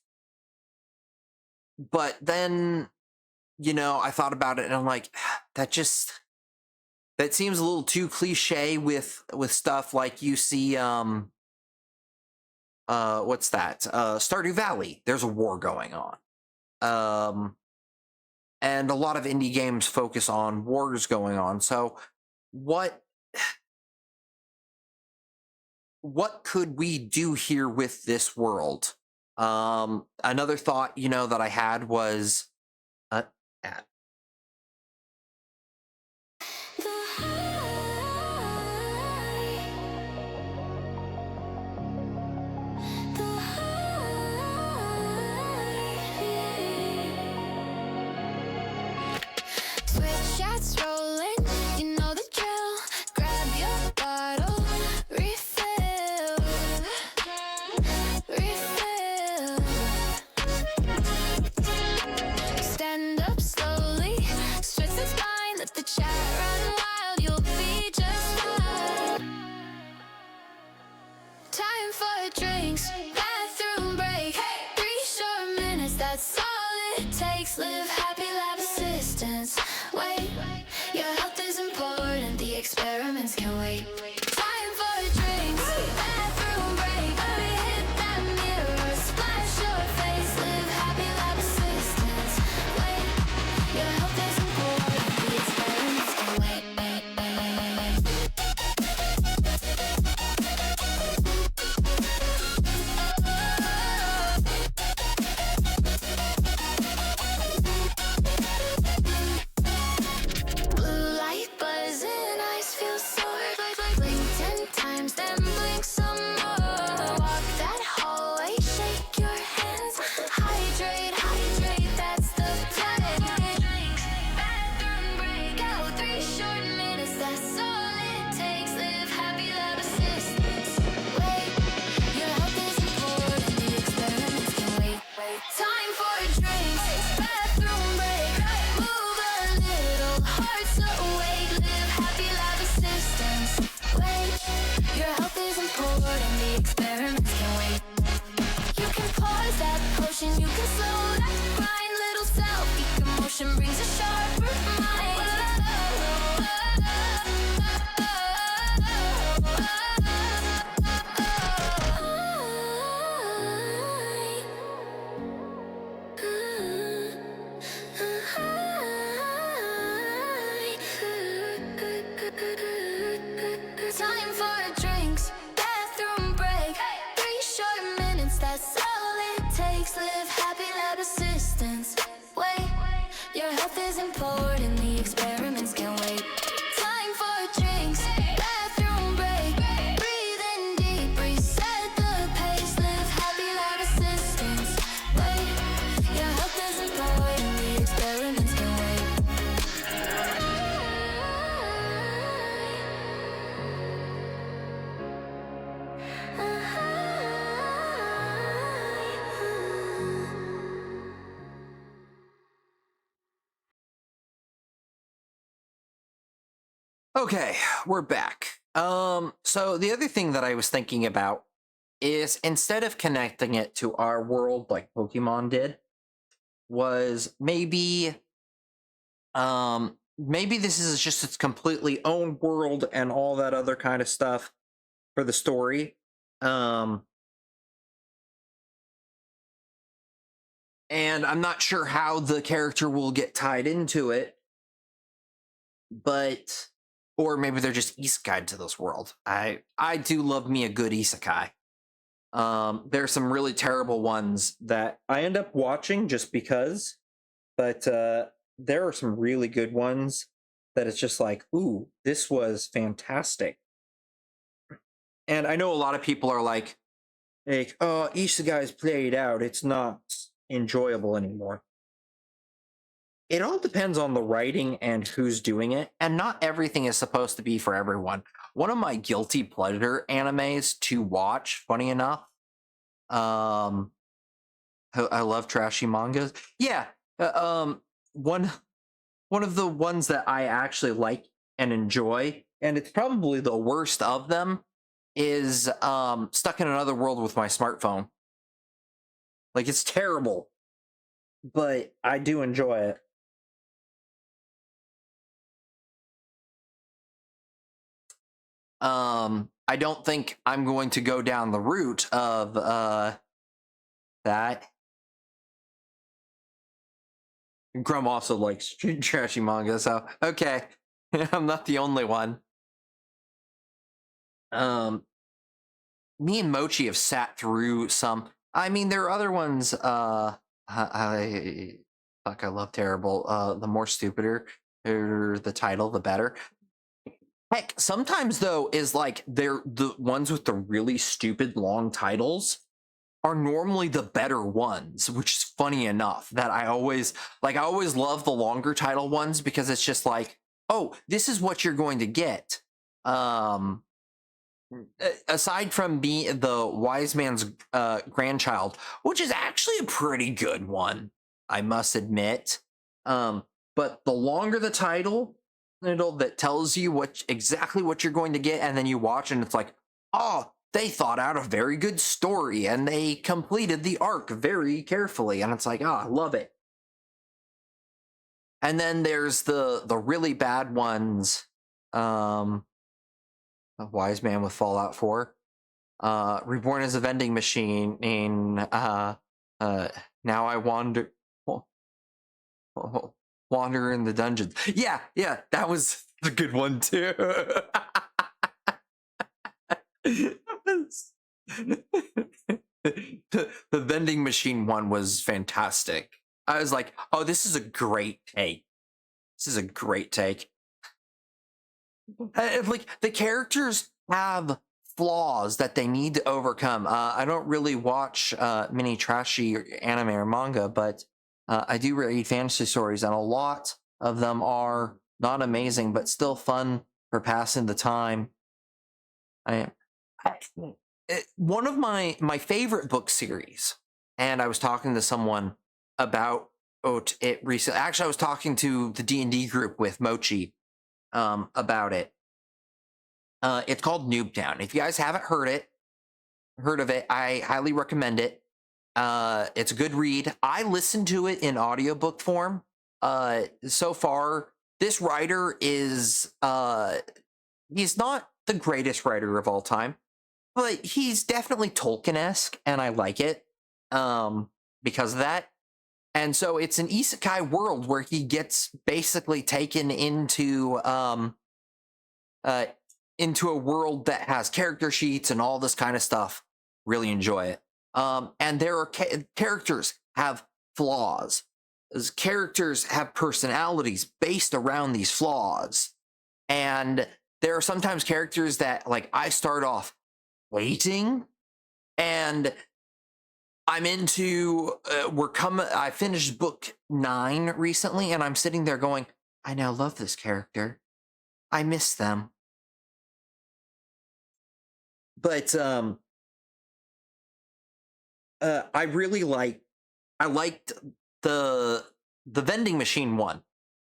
But then, you know, I thought about it and I'm like, that seems a little too cliche with stuff like you see what's that? Stardew Valley. There's a war going on. And a lot of indie games focus on wars going on. So what could we do here with this world? Another thought, you know, that I had was Shots rolling, you know the drill. Grab your bottle, refill, refill. Stand up slowly, stretch the spine, let the chat run wild. You'll be just fine. Time for drinks, bathroom break. 3 short minutes, that's all it takes. Live happy, lab assistance. Wait, your health is important, the experiments can wait. Time for drinks, bathroom break. Hit that mirror, splash your face. Live happy, lab assistance. Wait, your health is important, the experiments can wait. Blue light buzzing, eyes feel sore. Blink 10 times, then blink some more. Walk that hallway, shake your hands. Hydrate, hydrate, that's the plan. Bathroom breakout, 3 short minutes, that's all it takes. Live happy, lab assistance. Wait, your health is important, the experiments can wait. Time for drinks, bathroom break. Move a little, hearts awake. Live happy, lab assistance. Wait, your health is important, the experiments can wait. You can pause that potion, you can slow that grind. Little self-peak emotion brings a sharper mind. Time for drinks, bathroom break. 3 short minutes, that's all it takes. Live happy, lab assistance. Wait, your health is important, the experiments can wait. Time for drinks, bathroom break. Breathe in deep, reset the pace. Live happy, lab assistance. Wait, your health is important, the experiments can wait. Okay, we're back. So the other thing that I was thinking about is instead of connecting it to our world like Pokemon did, was maybe this is just its completely own world and all that other kind of stuff for the story. And I'm not sure how the character will get tied into it, but or maybe they're just isekai to this world. I do love me a good isekai. There's some really terrible ones that I end up watching just because, but there are some really good ones that it's just like, ooh, this was fantastic. And I know a lot of people are like, oh, isekai's played out, it's not enjoyable anymore. It all depends on the writing and who's doing it, and not everything is supposed to be for everyone. One of my guilty pleasure animes to watch, funny enough, I love trashy mangas. Yeah, one of the ones that I actually like and enjoy, and it's probably the worst of them, is Stuck in Another World with My Smartphone. Like, it's terrible, but I do enjoy it. I don't think I'm going to go down the route of that. Grum also likes trashy manga, so okay. I'm not the only one. Me and Mochi have sat through some. I mean, there are other ones. I love Terrible. The more stupider the title, the better. Heck, sometimes though is like they're the ones with the really stupid long titles are normally the better ones, which is funny enough that I always love the longer title ones because it's just like, oh, this is what you're going to get. Aside from being the Wise Man's Grandchild, which is actually a pretty good one, I must admit. But the longer the title that tells you exactly what you're going to get, and then you watch and it's like, oh, they thought out a very good story and they completed the arc very carefully, and it's like, I love it. And then there's the really bad ones. A Wise Man with Fallout 4, Reborn as a Vending Machine, in Now I Wander in the Dungeons. Yeah, that was a good one too. The vending machine one was fantastic. I was like, oh, this is a great take. Like, the characters have flaws that they need to overcome. I don't really watch many trashy anime or manga, but I do read fantasy stories, and a lot of them are not amazing, but still fun for passing the time. One of my favorite book series, and I was talking to someone about it recently. Actually, I was talking to the D&D group with Mochi about it. It's called Noobtown. If you guys haven't heard of it, I highly recommend it. It's a good read. I listened to it in audiobook form. So far, this writer is he's not the greatest writer of all time, but he's definitely Tolkien-esque, and I like it because of that. And so it's an isekai world where he gets basically taken into a world that has character sheets and all this kind of stuff. Really enjoy it. And there are characters have flaws. Those characters have personalities based around these flaws. And there are sometimes characters that, like, I start off waiting, and I'm into I finished book 9 recently, and I'm sitting there going, I now love this character. I miss them. But I liked the vending machine one.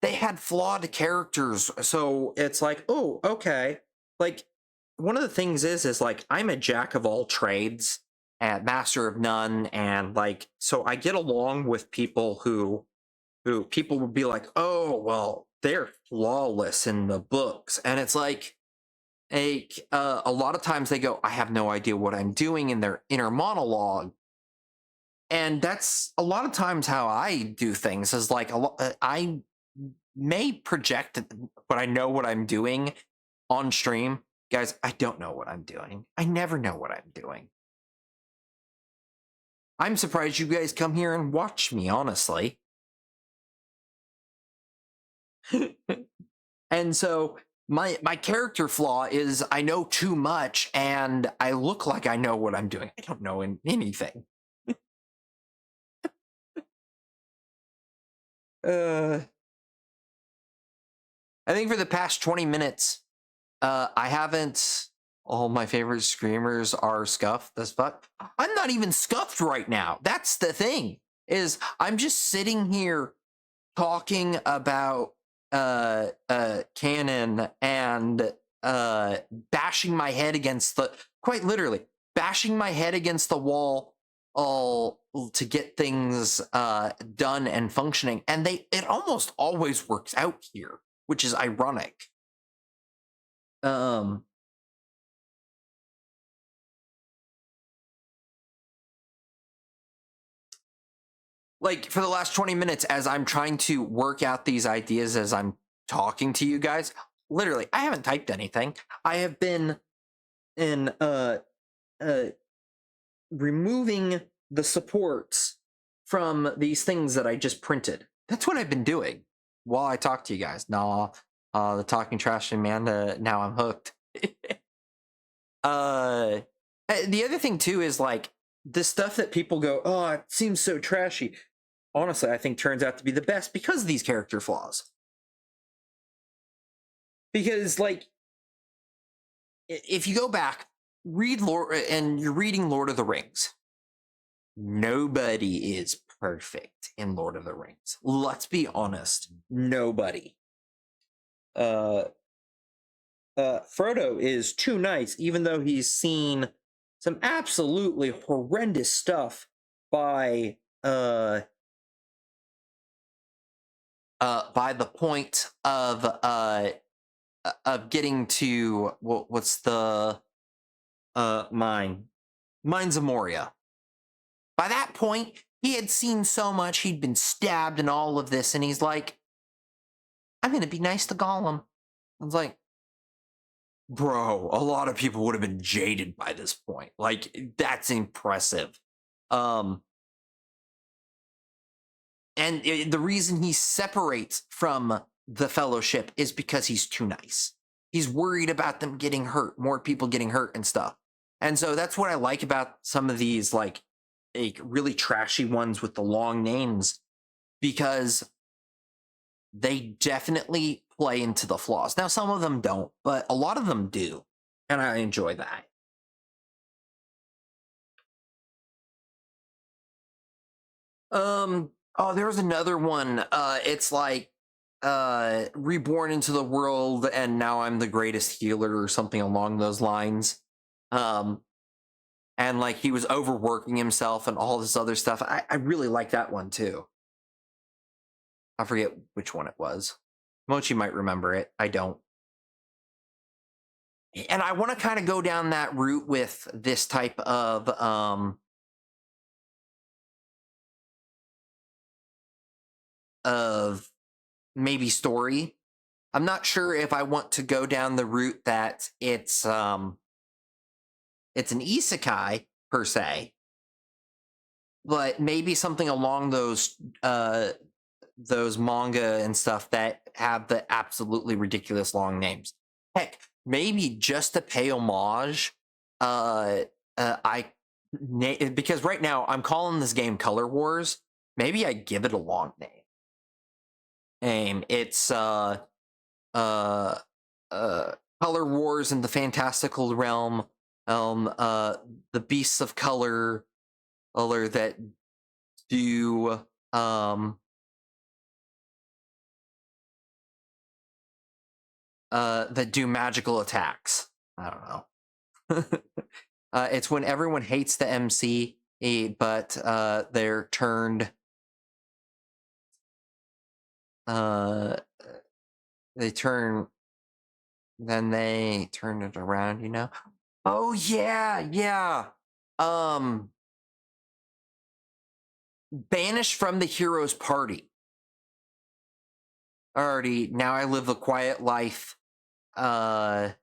They had flawed characters, so it's like, oh, okay. Like, one of the things is like, I'm a jack of all trades and master of none, and like, so I get along with people who people would be like, oh, well, they're flawless in the books, and it's like a lot of times they go, I have no idea what I'm doing, in their inner monologue. And that's a lot of times how I do things, is like I may project, but I know what I'm doing, on stream, guys, I don't know what I'm doing. I never know what I'm doing. I'm surprised you guys come here and watch me, honestly. And so my character flaw is I know too much and I look like I know what I'm doing. I don't know anything. I think for the past 20 minutes, I haven't. All my favorite screamers are scuffed as fuck. I'm not even scuffed right now. That's the thing. Is I'm just sitting here talking about canon and bashing my head against the, quite literally bashing my head against the wall all to get things done and functioning, and it almost always works out here, which is ironic. Like for the last 20 minutes, as I'm trying to work out these ideas as I'm talking to you guys, literally, I haven't typed anything. I have been in removing the supports from these things that I just printed. That's what I've been doing while I talk to you guys. Nah, the talking trash Amanda, now I'm hooked. The other thing too is like the stuff that people go, oh, it seems so trashy. Honestly, I think turns out to be the best because of these character flaws. Because, like, if you go back, read Lord, and you're reading Lord of the Rings, nobody is perfect in Lord of the Rings. Let's be honest, nobody. Frodo is too nice, even though he's seen some absolutely horrendous stuff by the point of getting to what's the Mines of Moria. By that point, he had seen so much, he'd been stabbed and all of this, and he's like, I'm gonna be nice to Gollum. I was like, bro, a lot of people would have been jaded by this point. Like, that's impressive. And the reason he separates from the Fellowship is because he's too nice. He's worried about them getting hurt, more people getting hurt and stuff. And so that's what I like about some of these like really trashy ones with the long names, because they definitely play into the flaws. Now, some of them don't, but a lot of them do. And I enjoy that. Oh, there was another one. It's like reborn into the world and now I'm the greatest healer or something along those lines. And like he was overworking himself and all this other stuff. I really like that one too. I forget which one it was. Mochi might remember it. I don't. And I want to kind of go down that route with this type of maybe story. I'm not sure if I want to go down the route that it's an isekai per se, but maybe something along those manga and stuff that have the absolutely ridiculous long names. Heck, maybe just to pay homage, because right now I'm calling this game Color Wars. Maybe I give it a long name. It's Color Wars in the fantastical realm. The beasts of color that do magical attacks. I don't know. It's when everyone hates the MC, but they're turned. They turn it around, you know? Oh yeah. Banished from the hero's party. Already, now I live a quiet life. and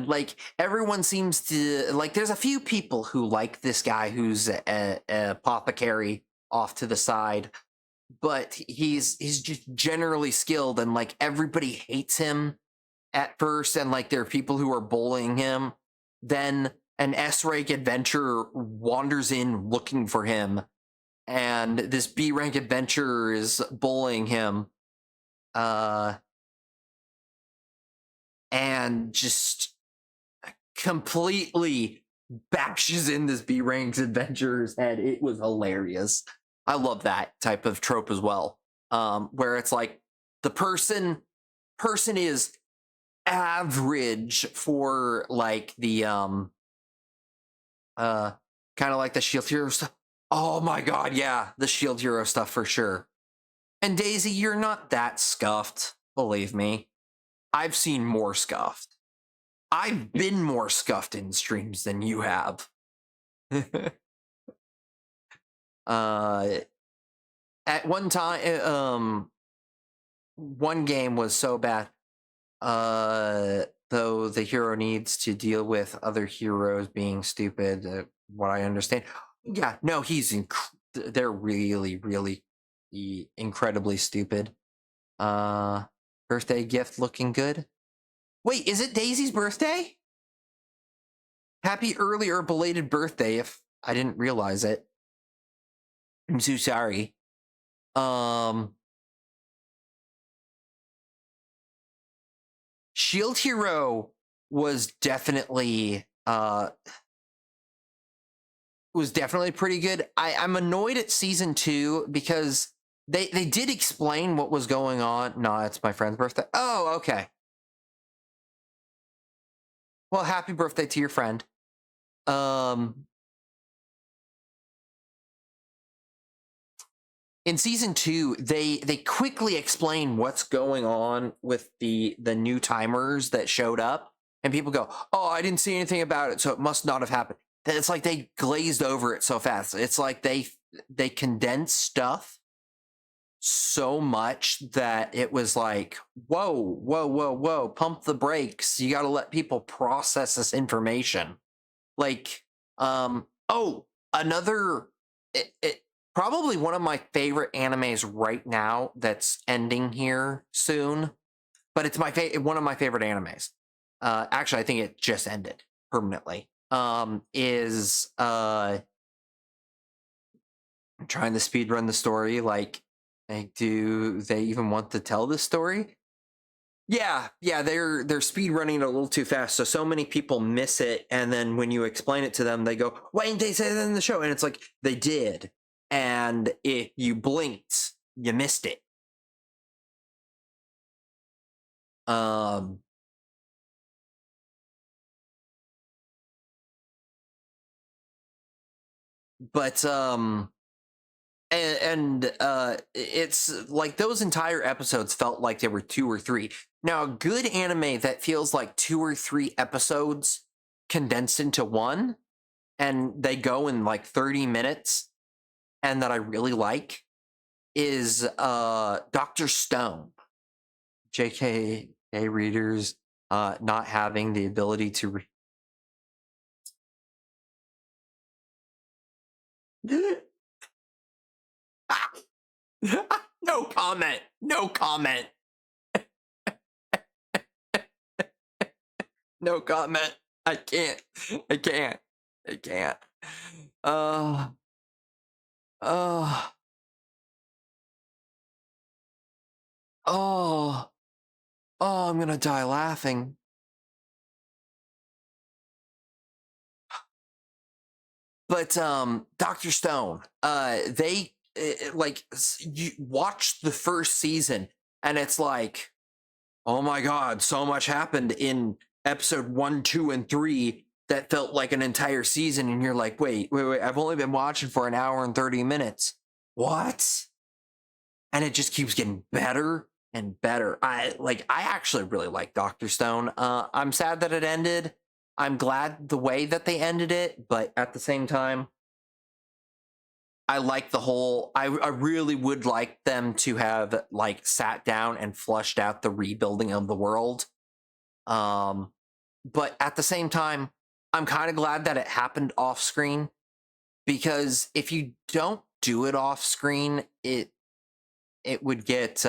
like everyone seems to like. There's a few people who like this guy who's a apothecary off to the side, but he's just generally skilled, and like everybody hates him at first, and like there are people who are bullying him. Then an S-rank adventurer wanders in looking for him, and this B-rank adventurer is bullying him, and just completely bashes in this B-rank adventurer's head. It was hilarious. I love that type of trope as well, where it's like the person is average for like the kind of like the Shield Hero stuff. Oh my god, yeah, the Shield Hero stuff for sure. And Daisy, you're not that scuffed, believe me. I've seen more scuffed. I've been more scuffed in streams than you have. At one time, one game was so bad, though the hero needs to deal with other heroes being stupid, what I understand. Yeah, no, they're really, really incredibly stupid. Birthday gift looking good. Wait, is it Daisy's birthday? Happy early or belated birthday if I didn't realize it. I'm so sorry. Shield Hero was definitely pretty good. I'm annoyed at season 2 because they did explain what was going on. No, it's my friend's birthday. Oh, okay. Well, happy birthday to your friend. In season 2, they quickly explain what's going on with the new timers that showed up, and people go, "Oh, I didn't see anything about it, so it must not have happened." It's like they glazed over it so fast. It's like they condense stuff so much that it was like, whoa, pump the brakes. You got to let people process this information. Like, another, probably one of my favorite animes right now that's ending here soon, but it's one of my favorite animes. Actually, I think it just ended permanently. Is I'm trying to speedrun the story. Like, do they even want to tell this story? Yeah, they're speed running it a little too fast, so many people miss it, and then when you explain it to them, they go, "Why didn't they say that in the show?" And it's like, they did, and if you blinked, you missed it. It's like those entire episodes felt like they were 2 or 3. Now, a good anime that feels like 2 or 3 episodes condensed into one, and they go in like 30 minutes, and that I really like, is Dr. Stone. JK readers not having the ability to No comment. No comment. No comment. I can't. I'm gonna die laughing. But Dr. Stone, you watch the first season, and it's like, oh my god, so much happened in episode 1, 2, and 3 that felt like an entire season, and you're like, wait, I've only been watching for an hour and 30 minutes. What? And it just keeps getting better and better. I actually really like Dr. Stone. I'm sad that it ended. I'm glad the way that they ended it, but at the same time, I like the whole. I really would like them to have like sat down and flushed out the rebuilding of the world. But at the same time, I'm kind of glad that it happened off screen, because if you don't do it off screen, it would get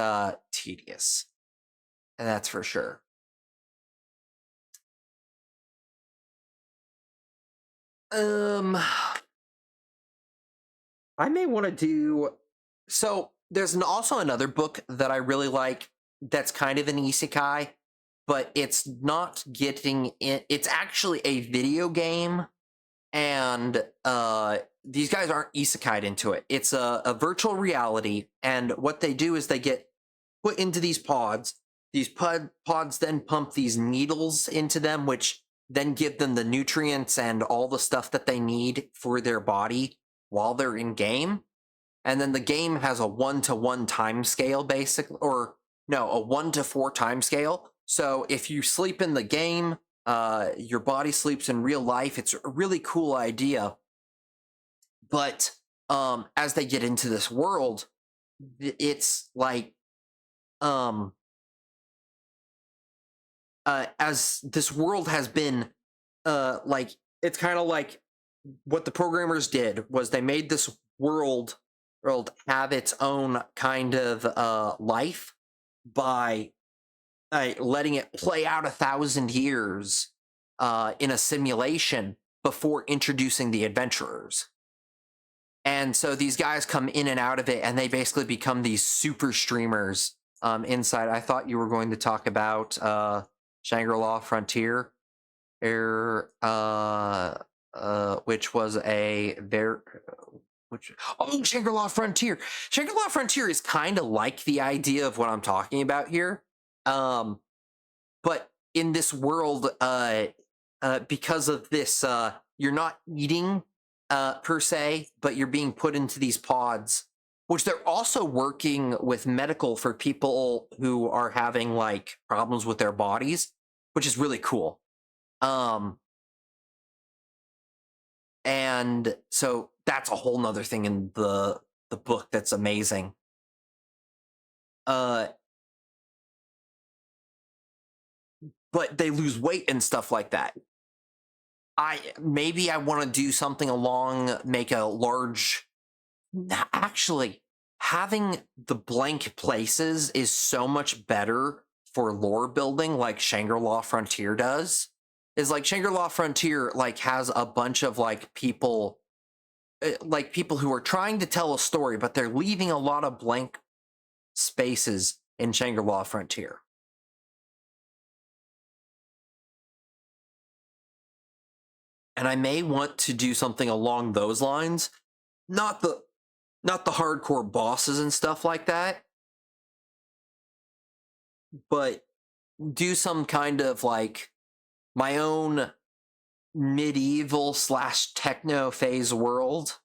tedious, and that's for sure. I may want to do. So there's also another book that I really like that's kind of an isekai, but it's not getting in. It's actually a video game, and these guys aren't isekai'd into it. It's a virtual reality, and what they do is they get put into these pods. These pods then pump these needles into them, which then give them the nutrients and all the stuff that they need for their body while they're in game. And then the game has a 1-to-1 time scale, basically, or no, a 1-to-4 time scale. So if you sleep in the game, your body sleeps in real life. It's a really cool idea. But as they get into this world, it's like as this world has been like, it's kind of like what the programmers did was they made this world have its own kind of life by letting it play out 1,000 years in a simulation before introducing the adventurers. And so these guys come in and out of it, and they basically become these super streamers inside. I thought you were going to talk about Shangri-La Frontier, which was a very... Shangri-La Frontier. Shangri-La Frontier is kind of like the idea of what I'm talking about here. But in this world, because of this, you're not eating per se, but you're being put into these pods, which they're also working with medical for people who are having like problems with their bodies, which is really cool. And so that's a whole nother thing in the book that's amazing. But they lose weight and stuff like that. Maybe I want to do something along, make a large... Actually, having the blank places is so much better for lore building, like Shangri-La Frontier does. Is like Shangri-La Frontier like has a bunch of like people who are trying to tell a story, but they're leaving a lot of blank spaces in Shangri-La Frontier. And I may want to do something along those lines. Not the hardcore bosses and stuff like that, but do some kind of like my own medieval / techno phase world.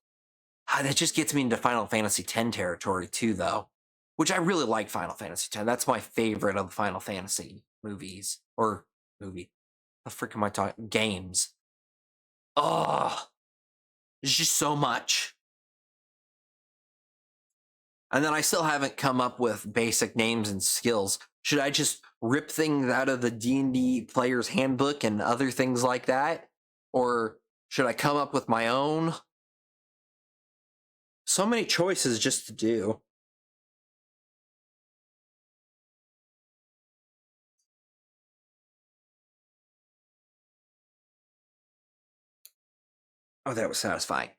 That just gets me into Final Fantasy X territory too, though, which I really like. Final Fantasy X. That's my favorite of the Final Fantasy movies or movie. The frick am I talking? Games. Oh, there's just so much. And then I still haven't come up with basic names and skills. Should I just rip things out of the D&D player's handbook and other things like that? Or should I come up with my own? So many choices just to do. Oh, that was satisfying.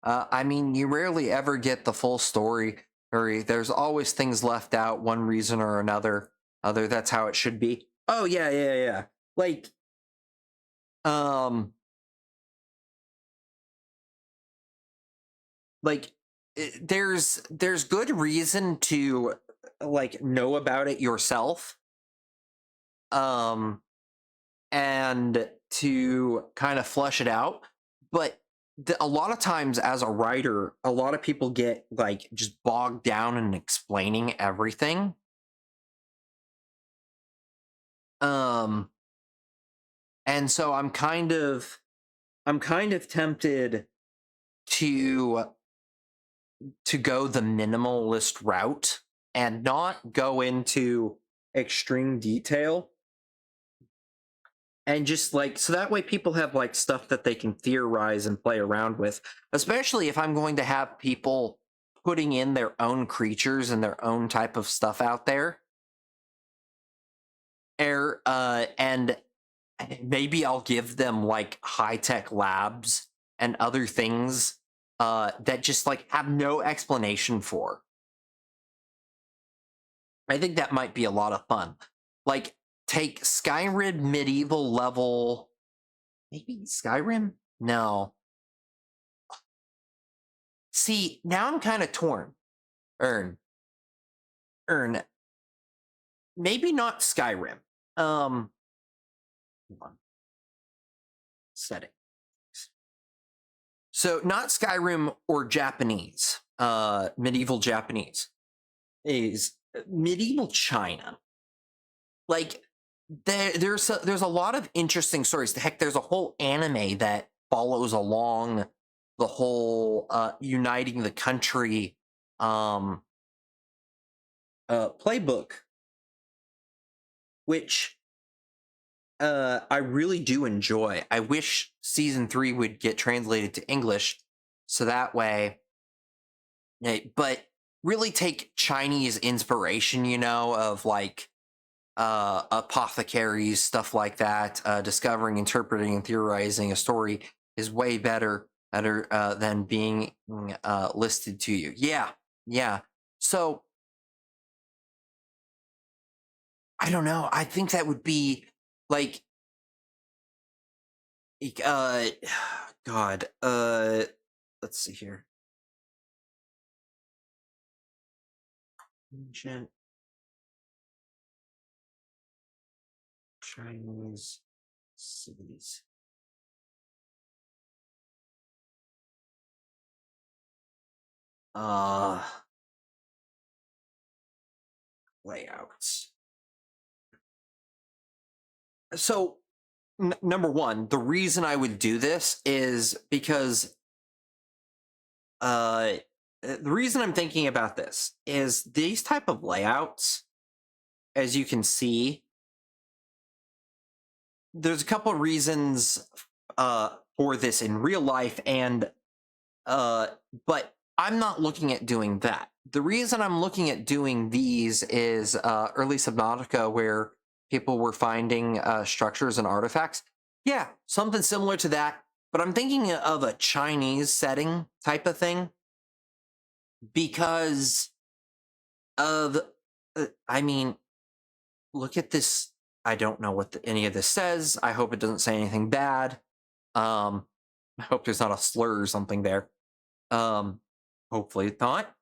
I mean, you rarely ever get the full story. There's always things left out, one reason or another. That's how it should be. Oh yeah. Like, there's good reason to like know about it yourself, and to kind of flesh it out, but a lot of times as a writer, a lot of people get like just bogged down in explaining everything. And so I'm kind of tempted to go the minimalist route and not go into extreme detail, and just like, so that way people have like stuff that they can theorize and play around with, especially if I'm going to have people putting in their own creatures and their own type of stuff out there. And maybe I'll give them like high-tech labs and other things that just like have no explanation for. I think that might be a lot of fun. Like, take Skyrim medieval level. Maybe Skyrim? No. See, now I'm kind of torn. Maybe not Skyrim. Hold on. Settings. So not Skyrim or Japanese. Medieval Japanese. Is medieval China. Like, there's a lot of interesting stories. Heck, there's a whole anime that follows along the whole uniting the country playbook, which I really do enjoy. I wish season 3 would get translated to English so that way, but really take Chinese inspiration, you know, of like apothecaries, stuff like that. Discovering, interpreting, and theorizing a story is way better than being listed to you. Yeah. So I don't know. I think that would be like, God. Let's see here. Ancient Chinese cities. Layouts. So, number one, the reason I would do this is because the reason I'm thinking about this is these type of layouts, as you can see, there's a couple of reasons for this in real life, and but I'm not looking at doing that. The reason I'm looking at doing these is early Subnautica, where people were finding structures and artifacts. Yeah, something similar to that, but I'm thinking of a Chinese setting type of thing because of, I mean, look at this. I don't know what any of this says. I hope it doesn't say anything bad. I hope there's not a slur or something there. Hopefully it's not.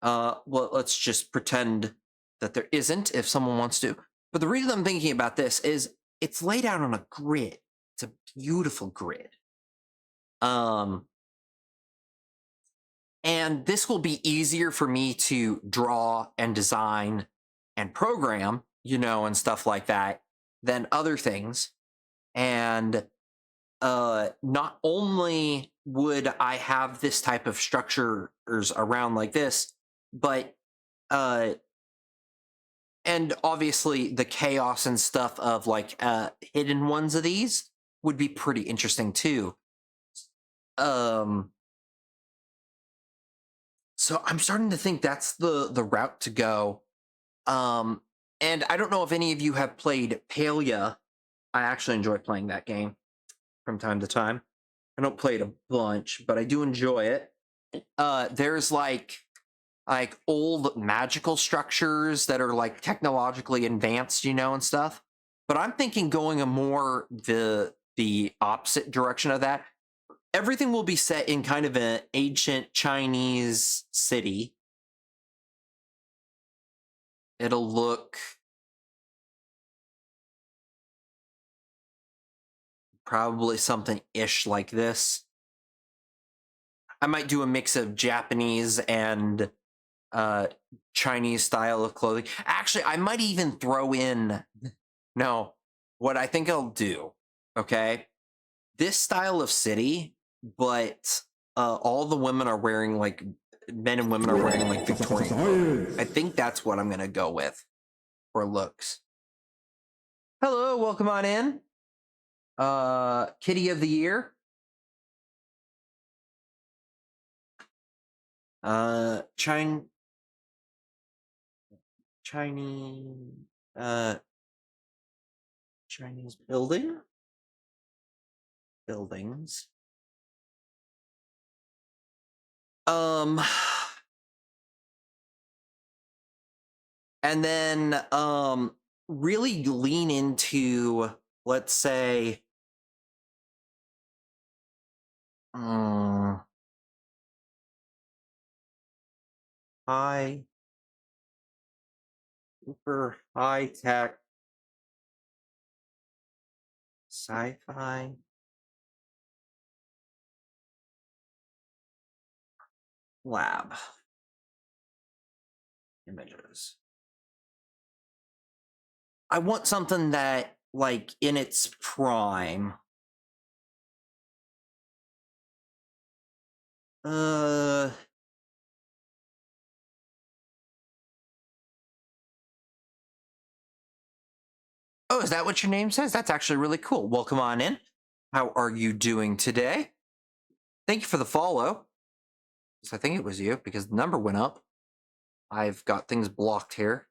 Well, let's just pretend that there isn't if someone wants to. But the reason I'm thinking about this is it's laid out on a grid. It's a beautiful grid. And this will be easier for me to draw and design and program, you know, and stuff like that than other things. And not only would I have this type of structures around like this, but and obviously the chaos and stuff of like hidden ones of these would be pretty interesting too. So I'm starting to think that's the route to go. And I don't know if any of you have played Palia. I actually enjoy playing that game from time to time. I don't play it a bunch, but I do enjoy it. There's like old magical structures that are like technologically advanced, you know, and stuff. But I'm thinking going a more the opposite direction of that. Everything will be set in kind of an ancient Chinese city. It'll look probably something-ish like this. I might do a mix of Japanese and Chinese style of clothing. Actually, I might even throw in... No, what I think I'll do, okay? This style of city, but all the women are wearing like men and women are wearing like Victorian clothes. I think that's what I'm gonna go with for looks. Hello, welcome on in. Kitty of the year. Chinese Chinese buildings. And then really lean into, let's say, super high tech sci-fi lab images. I want something that, like, in its prime. Oh, is that what your name says? That's actually really cool. Welcome on in. How are you doing today? Thank you for the follow. I think it was you because the number went up. I've got things blocked here.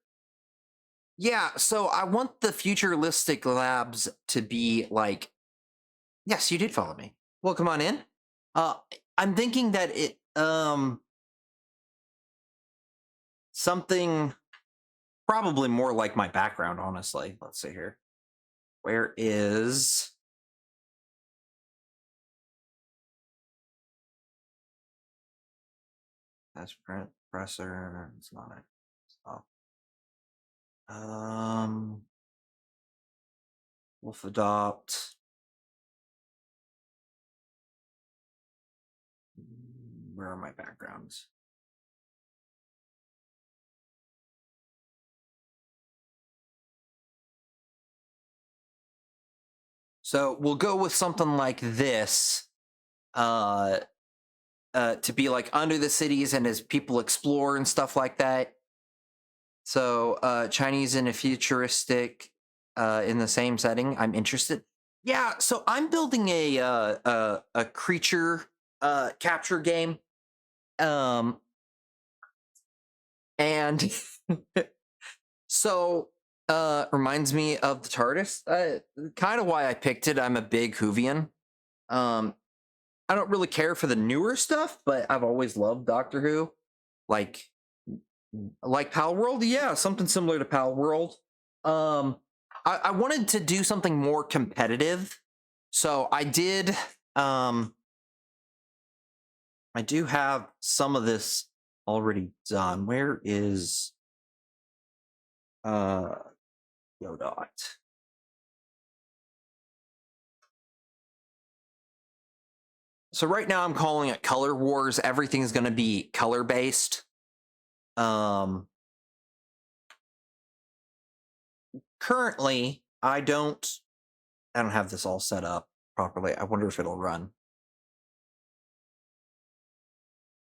Yeah, so I want the futuristic labs to be like, yes, you did follow me. Welcome on in. I'm thinking that it, something probably more like my background, honestly. Let's see here. Where is... That's print presser. It's not it. Stop. Wolf adopt. Where are my backgrounds? So we'll go with something like this. To be like under the cities and as people explore and stuff like that. So Chinese in a futuristic in the same setting. I'm interested. Yeah, so I'm building a creature capture game. And so reminds me of the TARDIS. Kind of why I picked it. I'm a big Whovian. I don't really care for the newer stuff, but I've always loved Doctor Who. Like Pal World, yeah, something similar to Pal World. I wanted to do something more competitive, so I did. I do have some of this already done. Where is Godot? So right now I'm calling it Color Wars. Everything's going to be color based. Currently, I don't have this all set up properly. I wonder if it'll run.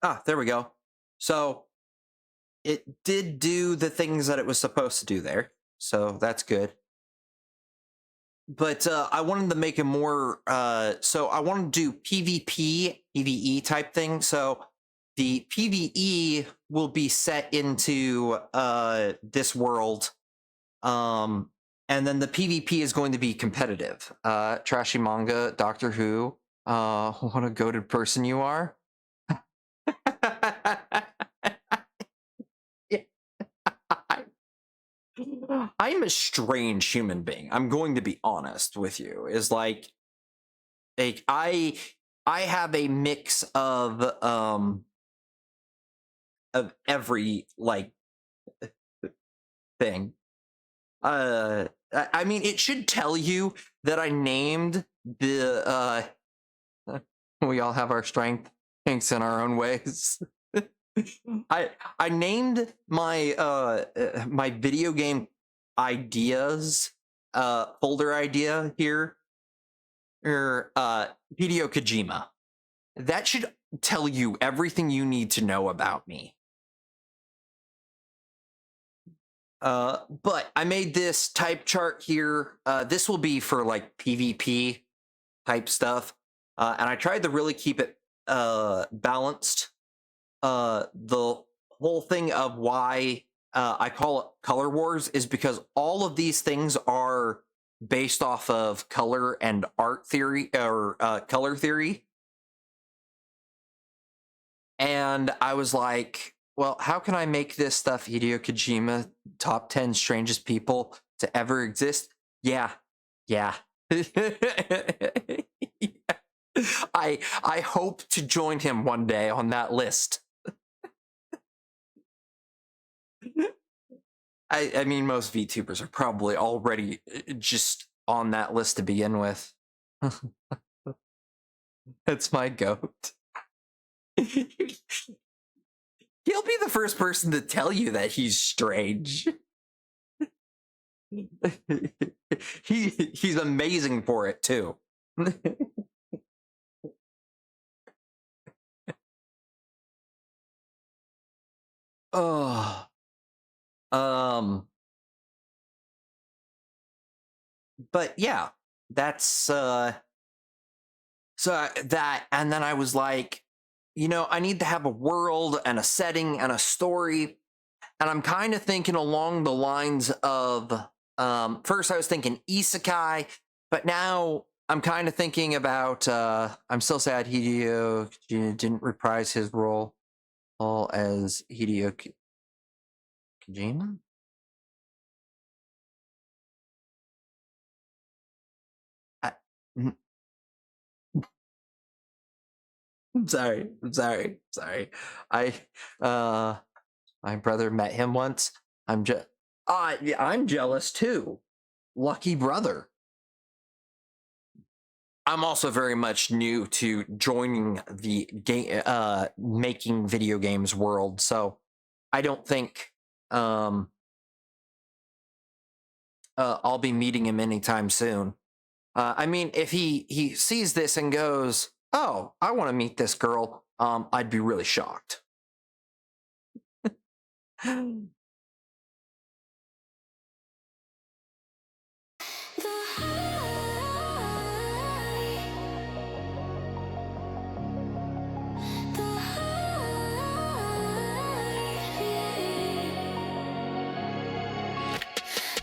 Ah, there we go. So it did do the things that it was supposed to do there. So that's good. But I wanted to make it more, so I want to do PvP, PvE type thing. So the PvE will be set into this world. And then the PvP is going to be competitive. Trashy Manga, Doctor Who, what a goated person you are. I'm a strange human being. I'm going to be honest with you. Is like I have a mix of every like thing. I mean, it should tell you that I named the we all have our strengths in our own ways. I named my my video game ideas folder idea here Hideo Kojima. That should tell you everything you need to know about me. But I made this type chart here. This will be for like PvP type stuff. And I tried to really keep it balanced. The whole thing of why I call it Color Wars is because all of these things are based off of color and art theory, or color theory. And I was like, well, how can I make this stuff Hideo Kojima top 10 strangest people to ever exist? Yeah. I hope to join him one day on that list. I mean, most VTubers are probably already just on that list to begin with. That's my goat. He'll be the first person to tell you that he's strange. He's amazing for it too. Oh. But yeah, that's so that, and then I was like, you know, I need to have a world and a setting and a story. And I'm kind of thinking along the lines of, first I was thinking isekai, but now I'm kind of thinking about, I'm still sad Hideo didn't reprise his role all as Hideo Kojima? I'm sorry. I my brother met him once. I'm jealous too. Lucky brother. I'm also very much new to joining the game making video games world, so I don't think I'll be meeting him anytime soon. I mean, if he sees this and goes, "Oh, I want to meet this girl," I'd be really shocked.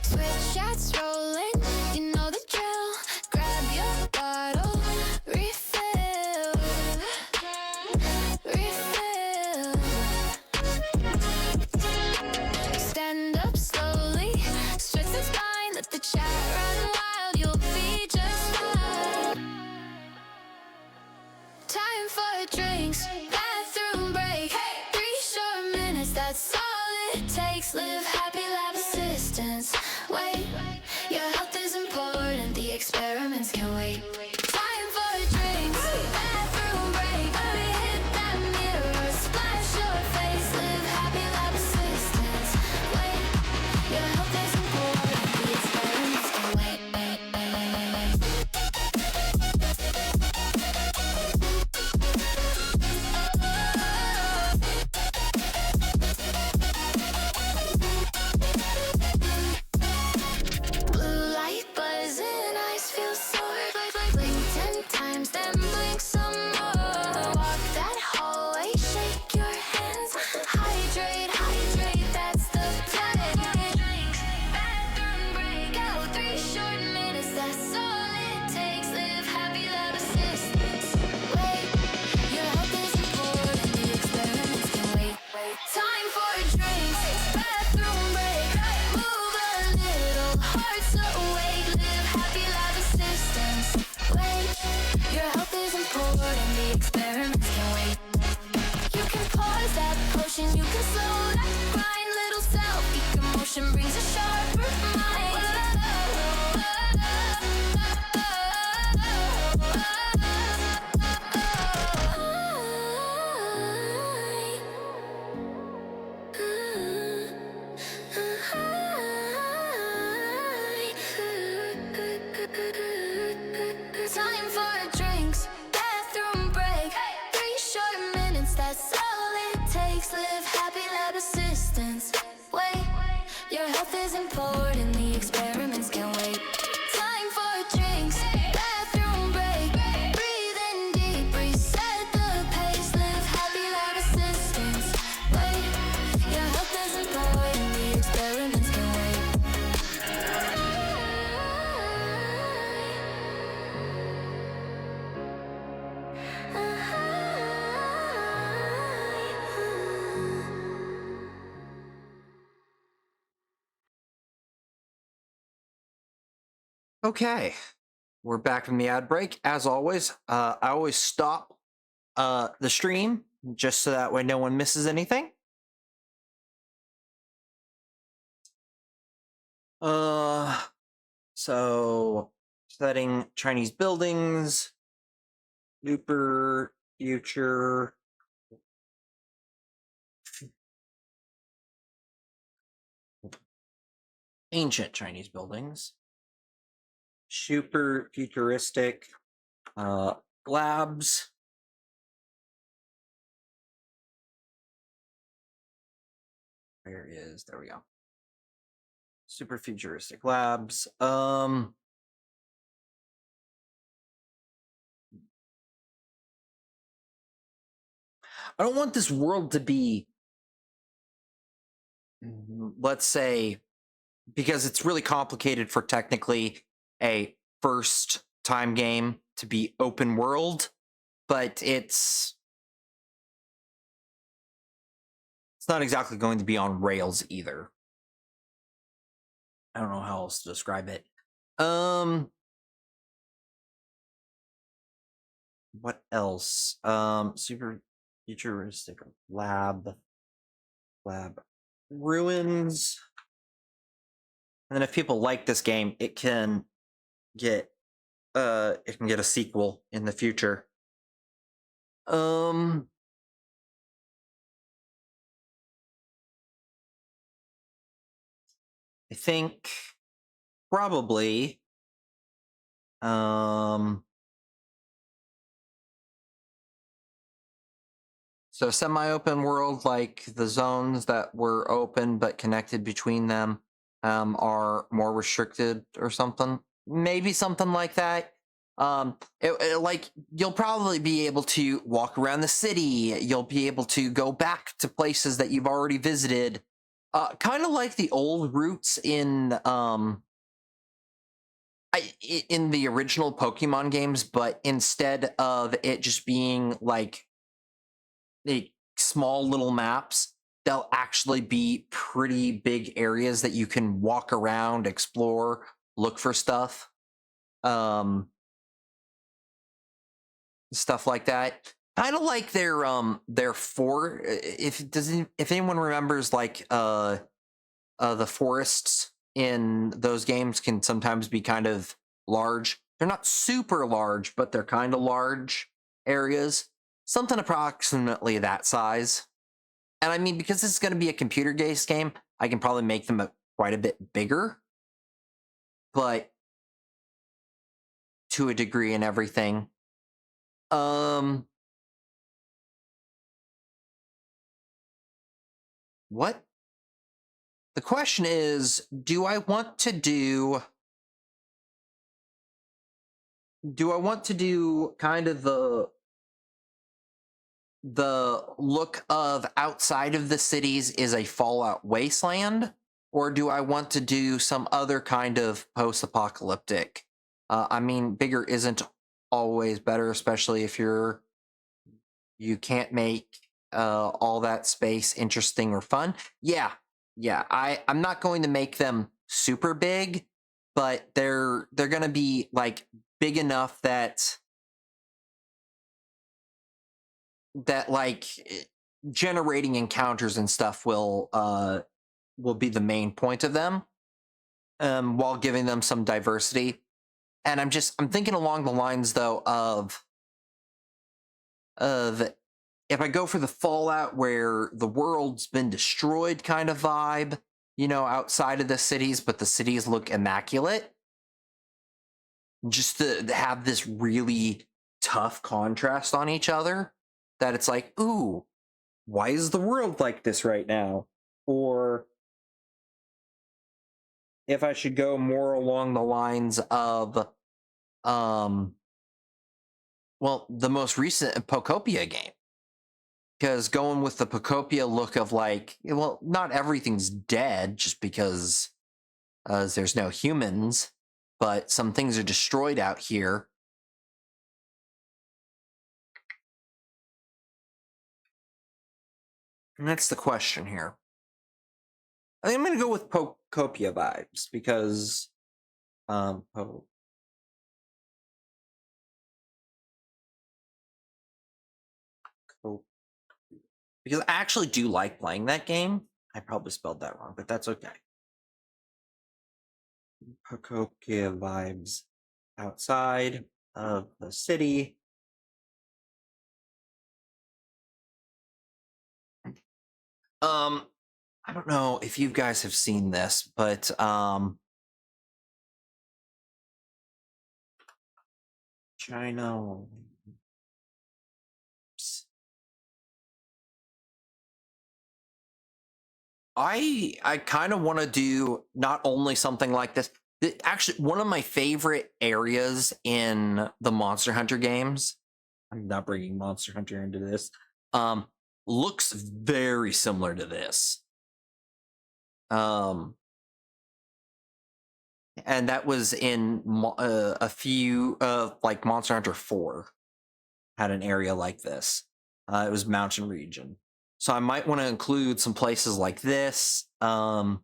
Switch shots rolling, you know the drill. Grab your bottle, refill. Stand up slowly, stretch the spine, let the chat run wild. You'll be just fine. Time for drinks, bathroom break. 3 short minutes, that's all it takes. Live happy, love assistance. Wait, your health is important, the experiments can wait. Time for drinks, bathroom break. Hurry, hit that mirror, splash your face. Live happy, love assistance. Wait, your health is important, the experiments can wait. Blue light buzzing, eyes feel sore. Blink 10 times, then blink some more. Walk that hallway, shake your hands. Hydrate, that's the plan. Bathroom breakout, 3 short minutes, that's all it takes. Live happy, love assistance. Wait, your health is important, the experiments can wait. Time for drinks, bathroom break. Move a little, hearts awake. Live happy, love assistance. Wait, your health is important, the experiments can wait. You can pause that potion, you can slow that grind. Little self-peak emotion brings a sharper mind. isn't important, the experiments can wait. Time for drinks, bathroom break. Breathe in deep, reset the pace. Live happy, loud assistance. Wait, your health is important, the experiments can Okay, we're back from the ad break. As always, I always stop the stream just so that way no one misses anything. So setting Chinese buildings, super future. Ancient Chinese buildings, super futuristic labs. There we go. Super futuristic labs. I don't want this world to be, let's say, because it's really complicated for technically a first time game to be open world, but it's not exactly going to be on rails either. I don't know how else to describe it. What else? Super futuristic lab ruins. And then if people like this game, it can get a sequel in the future. I think probably so semi-open world, like the zones that were open but connected between them are more restricted or something. Maybe something like that. Like you'll probably be able to walk around the city. You'll be able to go back to places that you've already visited. Kind of like the old routes in the original Pokemon games, but instead of it just being like the small little maps, they'll actually be pretty big areas that you can walk around, explore, look for stuff. Stuff like that. Kind of like their if anyone remembers, like the forests in those games can sometimes be kind of large. They're not super large, but they're kind of large areas. Something approximately that size. And I mean, because this is going to be a computer-based game, I can probably make them quite a bit bigger. But to a degree and everything. What? The question is, do I want to do kind of the look of outside of the cities is a Fallout wasteland, or do I want to do some other kind of post-apocalyptic? I mean, bigger isn't always better, especially if you can't make all that space interesting or fun. Yeah. I'm not going to make them super big, but they're gonna be like big enough that like generating encounters and stuff will be the main point of them, while giving them some diversity. And I'm thinking along the lines though of if I go for the Fallout where the world's been destroyed kind of vibe, outside of the cities, but the cities look immaculate, just to have this really tough contrast on each other, that it's like, ooh, why is the world like this right now? Or if I should go more along the lines of, well, the most recent Pocopia game. Because going with the Pocopia look of like, well, not everything's dead just because there's no humans, but some things are destroyed out here. And that's the question here. I think I'm going to go with Pocopia vibes because because I actually do like playing that game. I probably spelled that wrong, but that's okay. Pocopia vibes outside of the city. I don't know if you guys have seen this, but China. I kind of want to do not only something like this. Actually, one of my favorite areas in the Monster Hunter games. I'm not bringing Monster Hunter into this. Looks very similar to this. And that was in a few like Monster Hunter 4 had an area like this. It was mountain region. So I might want to include some places like this that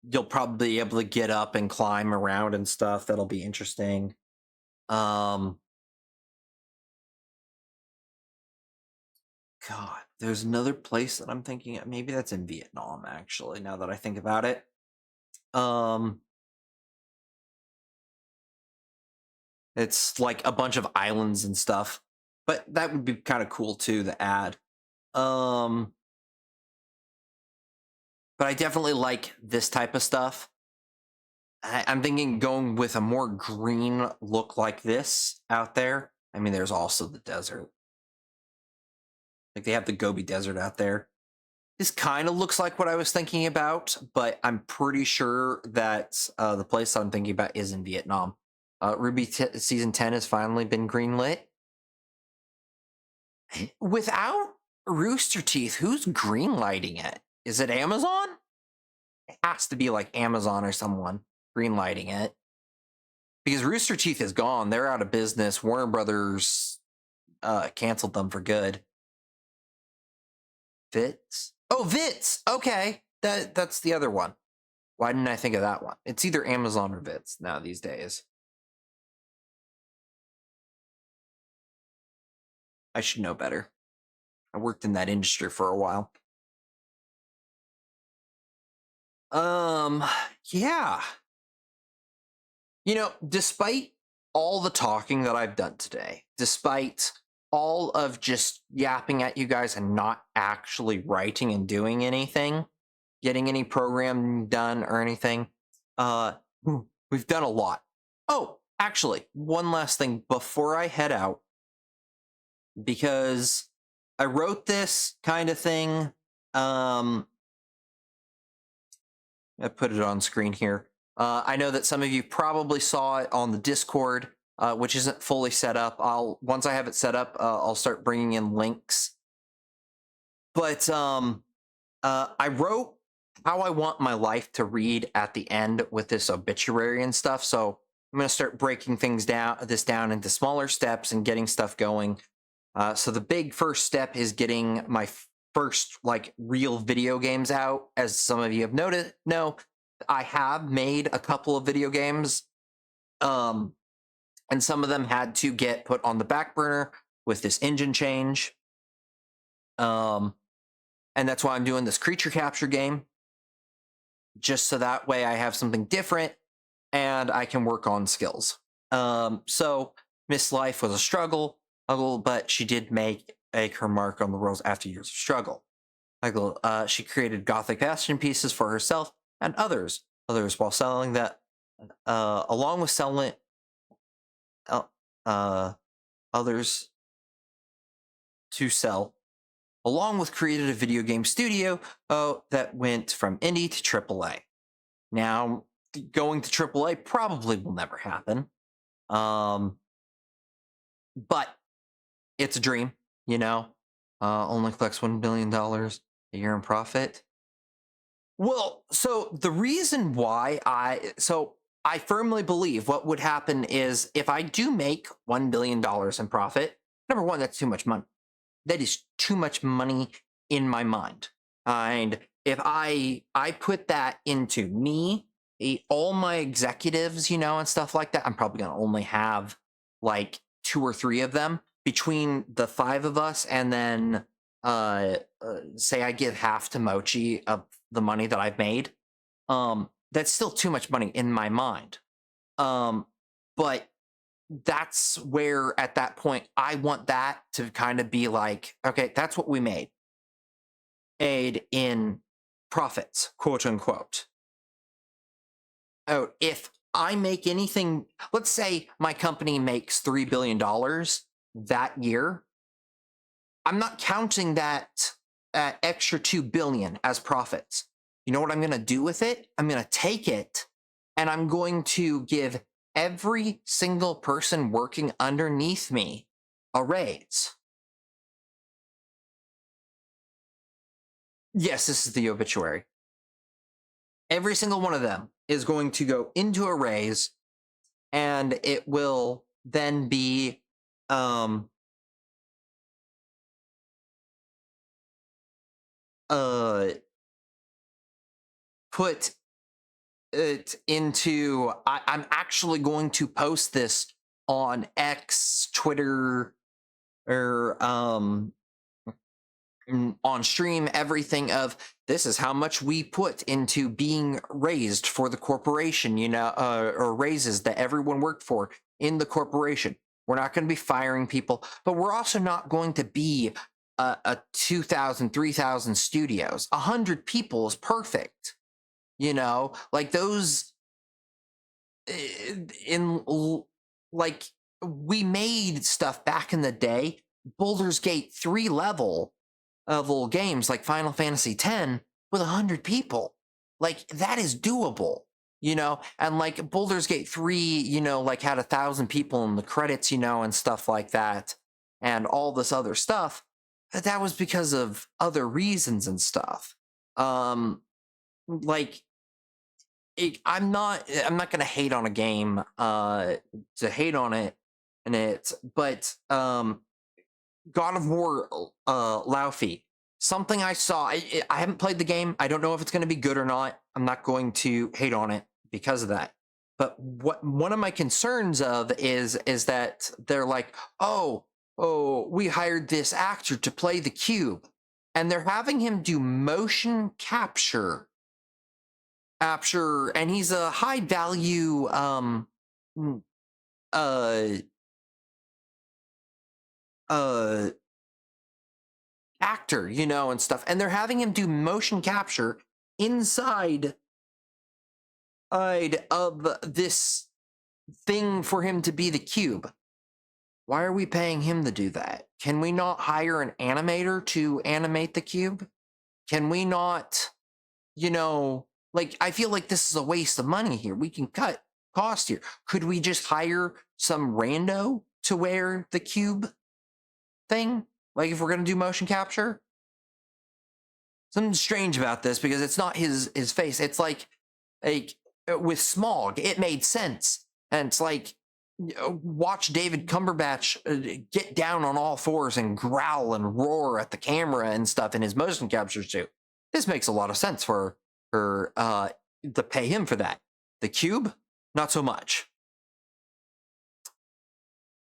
you'll probably be able to get up and climb around and stuff. That'll be interesting. God, there's another place that I'm thinking of. Maybe that's in Vietnam, actually, now that I think about it. It's like a bunch of islands and stuff. But that would be kind of cool too to add. But I definitely like this type of stuff. I'm thinking going with a more green look like this out there. I mean, there's also the desert. Like they have the Gobi Desert out there. This kind of looks like what I was thinking about, but I'm pretty sure that the place I'm thinking about is in Vietnam. Ruby Season 10 has finally been greenlit. Without Rooster Teeth, who's greenlighting it? Is it Amazon? It has to be like Amazon or someone greenlighting it. Because Rooster Teeth is gone. They're out of business. Warner Brothers canceled them for good. Vits? Oh, Vits! Okay. That's the other one. Why didn't I think of that one? It's either Amazon or Vits now these days. I should know better. I worked in that industry for a while. Yeah. You know, despite all the talking that I've done today, despite all of just yapping at you guys and not actually writing and doing anything, getting any programming done or anything, we've done a lot. Oh, actually, one last thing before I head out, because I wrote this kind of thing. I put it on screen here. I know that some of you probably saw it on the Discord, which isn't fully set up. Once I have it set up, I'll start bringing in links. But I wrote how I want my life to read at the end with this obituary and stuff. So I'm going to start breaking things down into smaller steps and getting stuff going. So the big first step is getting my first like real video games out. As some of you have noted, I have made a couple of video games, and some of them had to get put on the back burner with this engine change. And that's why I'm doing this creature capture game, just so that way I have something different and I can work on skills. So Miss Life was a struggle, but she did make her mark on the world after years of struggle. She created Gothic fashion pieces for herself and others while selling that, along with selling others to sell, along with created a video game studio that went from indie to AAA. Now, going to AAA probably will never happen. But it's a dream, you know? Only collects $1 billion a year in profit. Well, so the reason why I firmly believe what would happen is if I do make $1 billion in profit, number one, that's too much money. That is too much money in my mind. And if I put that into me, all my executives, you know, and stuff like that, I'm probably going to only have like 2 or 3 of them between the 5 of us. And then say I give half to Mochi of the money that I've made. That's still too much money in my mind. But that's where at that point I want that to kind of be like, okay, that's what we made in profits, quote unquote. Oh, if I make anything, let's say my company makes $3 billion that year, I'm not counting that extra $2 billion as profits. You know what I'm going to do with it? I'm going to take it and I'm going to give every single person working underneath me a raise. Yes, this is the obituary. Every single one of them is going to go into a raise, and it will then be put it into, I'm actually going to post this on X, Twitter, or on stream, everything of this is how much we put into being raised for the corporation, you know, or raises that everyone worked for in the corporation. We're not going to be firing people, but we're also not going to be a 2,000, 3,000 studios. 100 people is perfect. You know, like those like we made stuff back in the day, Baldur's Gate 3 level games like Final Fantasy X with 100 people. Like that is doable, you know, and like Baldur's Gate 3, you know, like had 1,000 people in the credits, you know, and stuff like that, and all this other stuff. That was because of other reasons and stuff. Like I'm not gonna hate on a game to hate on it, but God of War Laufey, something I saw, I haven't played the game, I don't know if it's gonna be good or not. I'm not going to hate on it because of that. But what one of my concerns of is that they're like, oh, we hired this actor to play the cube, and they're having him do motion capture, and he's a high value actor, you know, and stuff, and they're having him do motion capture inside of this thing for him to be the cube. Why are we paying him to do that? Can we not hire an animator to animate the cube? Can we not, you know, like, I feel like this is a waste of money here. We can cut cost here. Could we just hire some rando to wear the cube thing? Like, if we're going to do motion capture? Something strange about this, because it's not his face. It's like with Smaug, it made sense. And it's like, watch David Cumberbatch get down on all fours and growl and roar at the camera and stuff in his motion captures too. This makes a lot of sense for to pay him for that. The cube, not so much.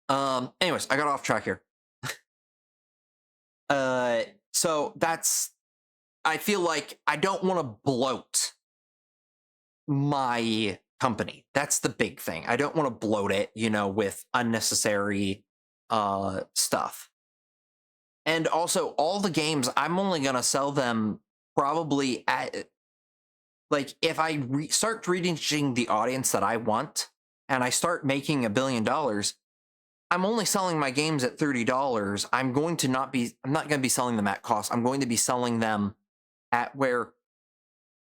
Anyways, I got off track here. So that's, I feel like I don't want to bloat my company. That's the big thing. I don't want to bloat it, you know, with unnecessary stuff. And also, all the games, I'm only going to sell them probably at, like, if I start reaching the audience that I want, and I start making $1 billion, I'm only selling my games at $30. I'm not going to be selling them at cost. I'm going to be selling them at where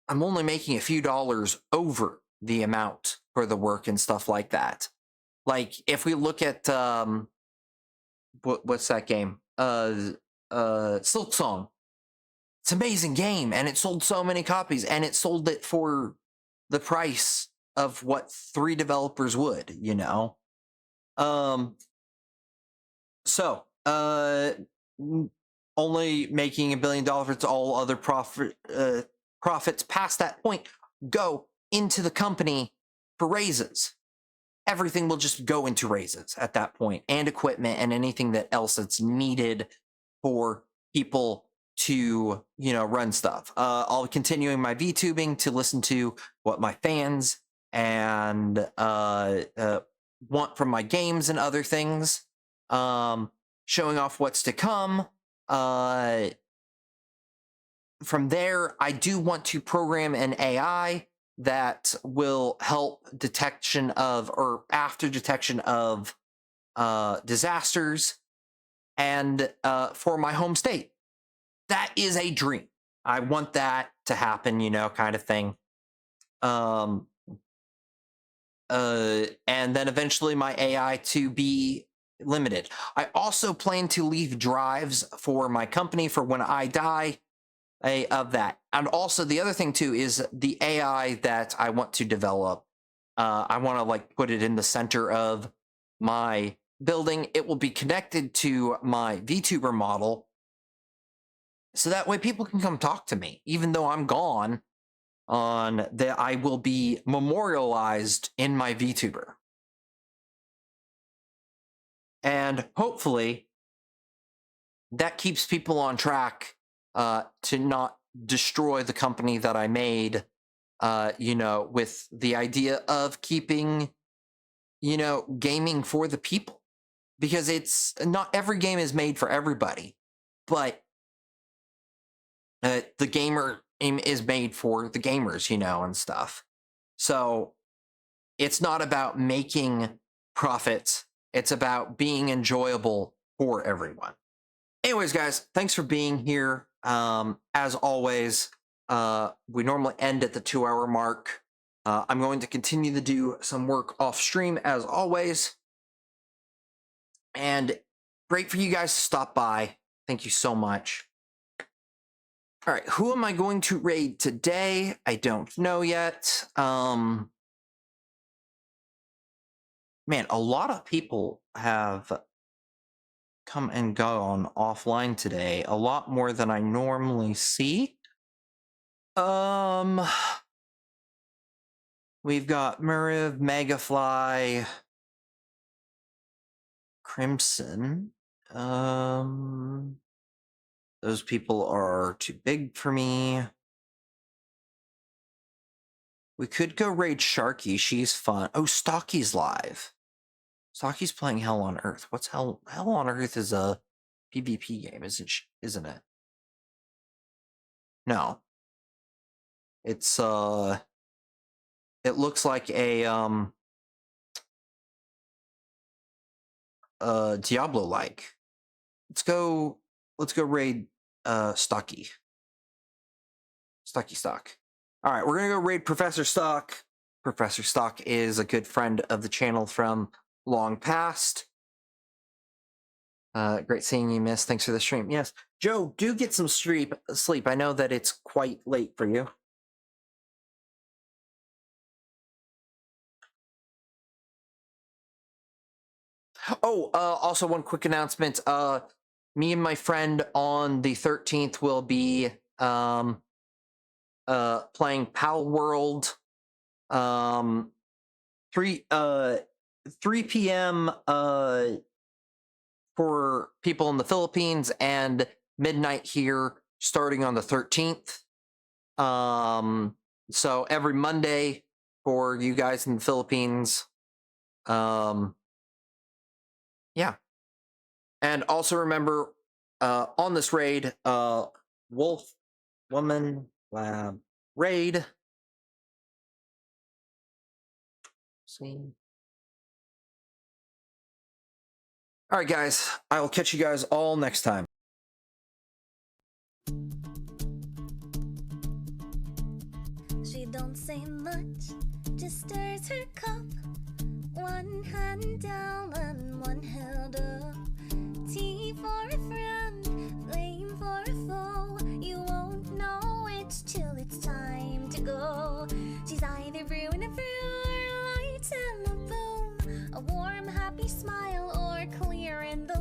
I'm only making a few dollars over the amount for the work and stuff like that. Like if we look at what's that game? Silksong. It's an amazing game, and it sold so many copies, and it sold it for the price of what 3 developers would, you know. So only making $1 billion. It's all other profits past that point go into the company for raises. Everything will just go into raises at that point, and equipment and anything that else that's needed for people to, you know, run stuff. I'll be continuing my VTubing to listen to what my fans and want from my games and other things. Showing off what's to come. From there, I do want to program an AI that will help detection of, or after detection of, disasters, and for my home state. That is a dream. I want that to happen, you know, kind of thing. And then eventually my AI to be limited. I also plan to leave drives for my company for when I die of that. And also the other thing too is the AI that I want to develop. I want to like put it in the center of my building. It will be connected to my VTuber model. So that way people can come talk to me, even though I'm gone. I will be memorialized in my VTuber. And hopefully that keeps people on track to not destroy the company that I made, you know, with the idea of keeping, you know, gaming for the people. Because it's not every game is made for everybody, but the gamer is made for the gamers, you know, and stuff. So it's not about making profits. It's about being enjoyable for everyone. Anyways, guys, thanks for being here. As always, we normally end at the 2-hour mark. I'm going to continue to do some work off stream as always. And great for you guys to stop by. Thank you so much. All right, who am I going to raid today? I don't know yet. Man, a lot of people have come and gone offline today. A lot more than I normally see. We've got Muriv, Megafly, Crimson. Those people are too big for me. We could go raid Sharky. She's fun. Oh, Stocky's live. Stocky's playing Hell on Earth. What's Hell on Earth is a PvP game, isn't it? No. It's it looks like a Diablo-like. Let's go raid Stocky. Stocky Stock. All right, we're gonna go raid Professor Stock. Professor Stock is a good friend of the channel from long past. Great seeing you, miss. Thanks for the stream. Yes, Joe, do get some sleep. I know that it's quite late for you. Oh, also one quick announcement. Me and my friend on the 13th will be playing Pal World. 3 p.m. For people in the Philippines, and midnight here starting on the 13th. So every Monday for you guys in the Philippines. Yeah. And also remember, on this raid, Wolf Woman Lab raid. See. All right, guys. I will catch you guys all next time. She don't say much, just stirs her cup. One hand down and one held up. Tea for a friend, flame for a foe. You won't know it till it's time to go. She's either brewing a brew or lighting a boom. A warm, happy smile or clearing the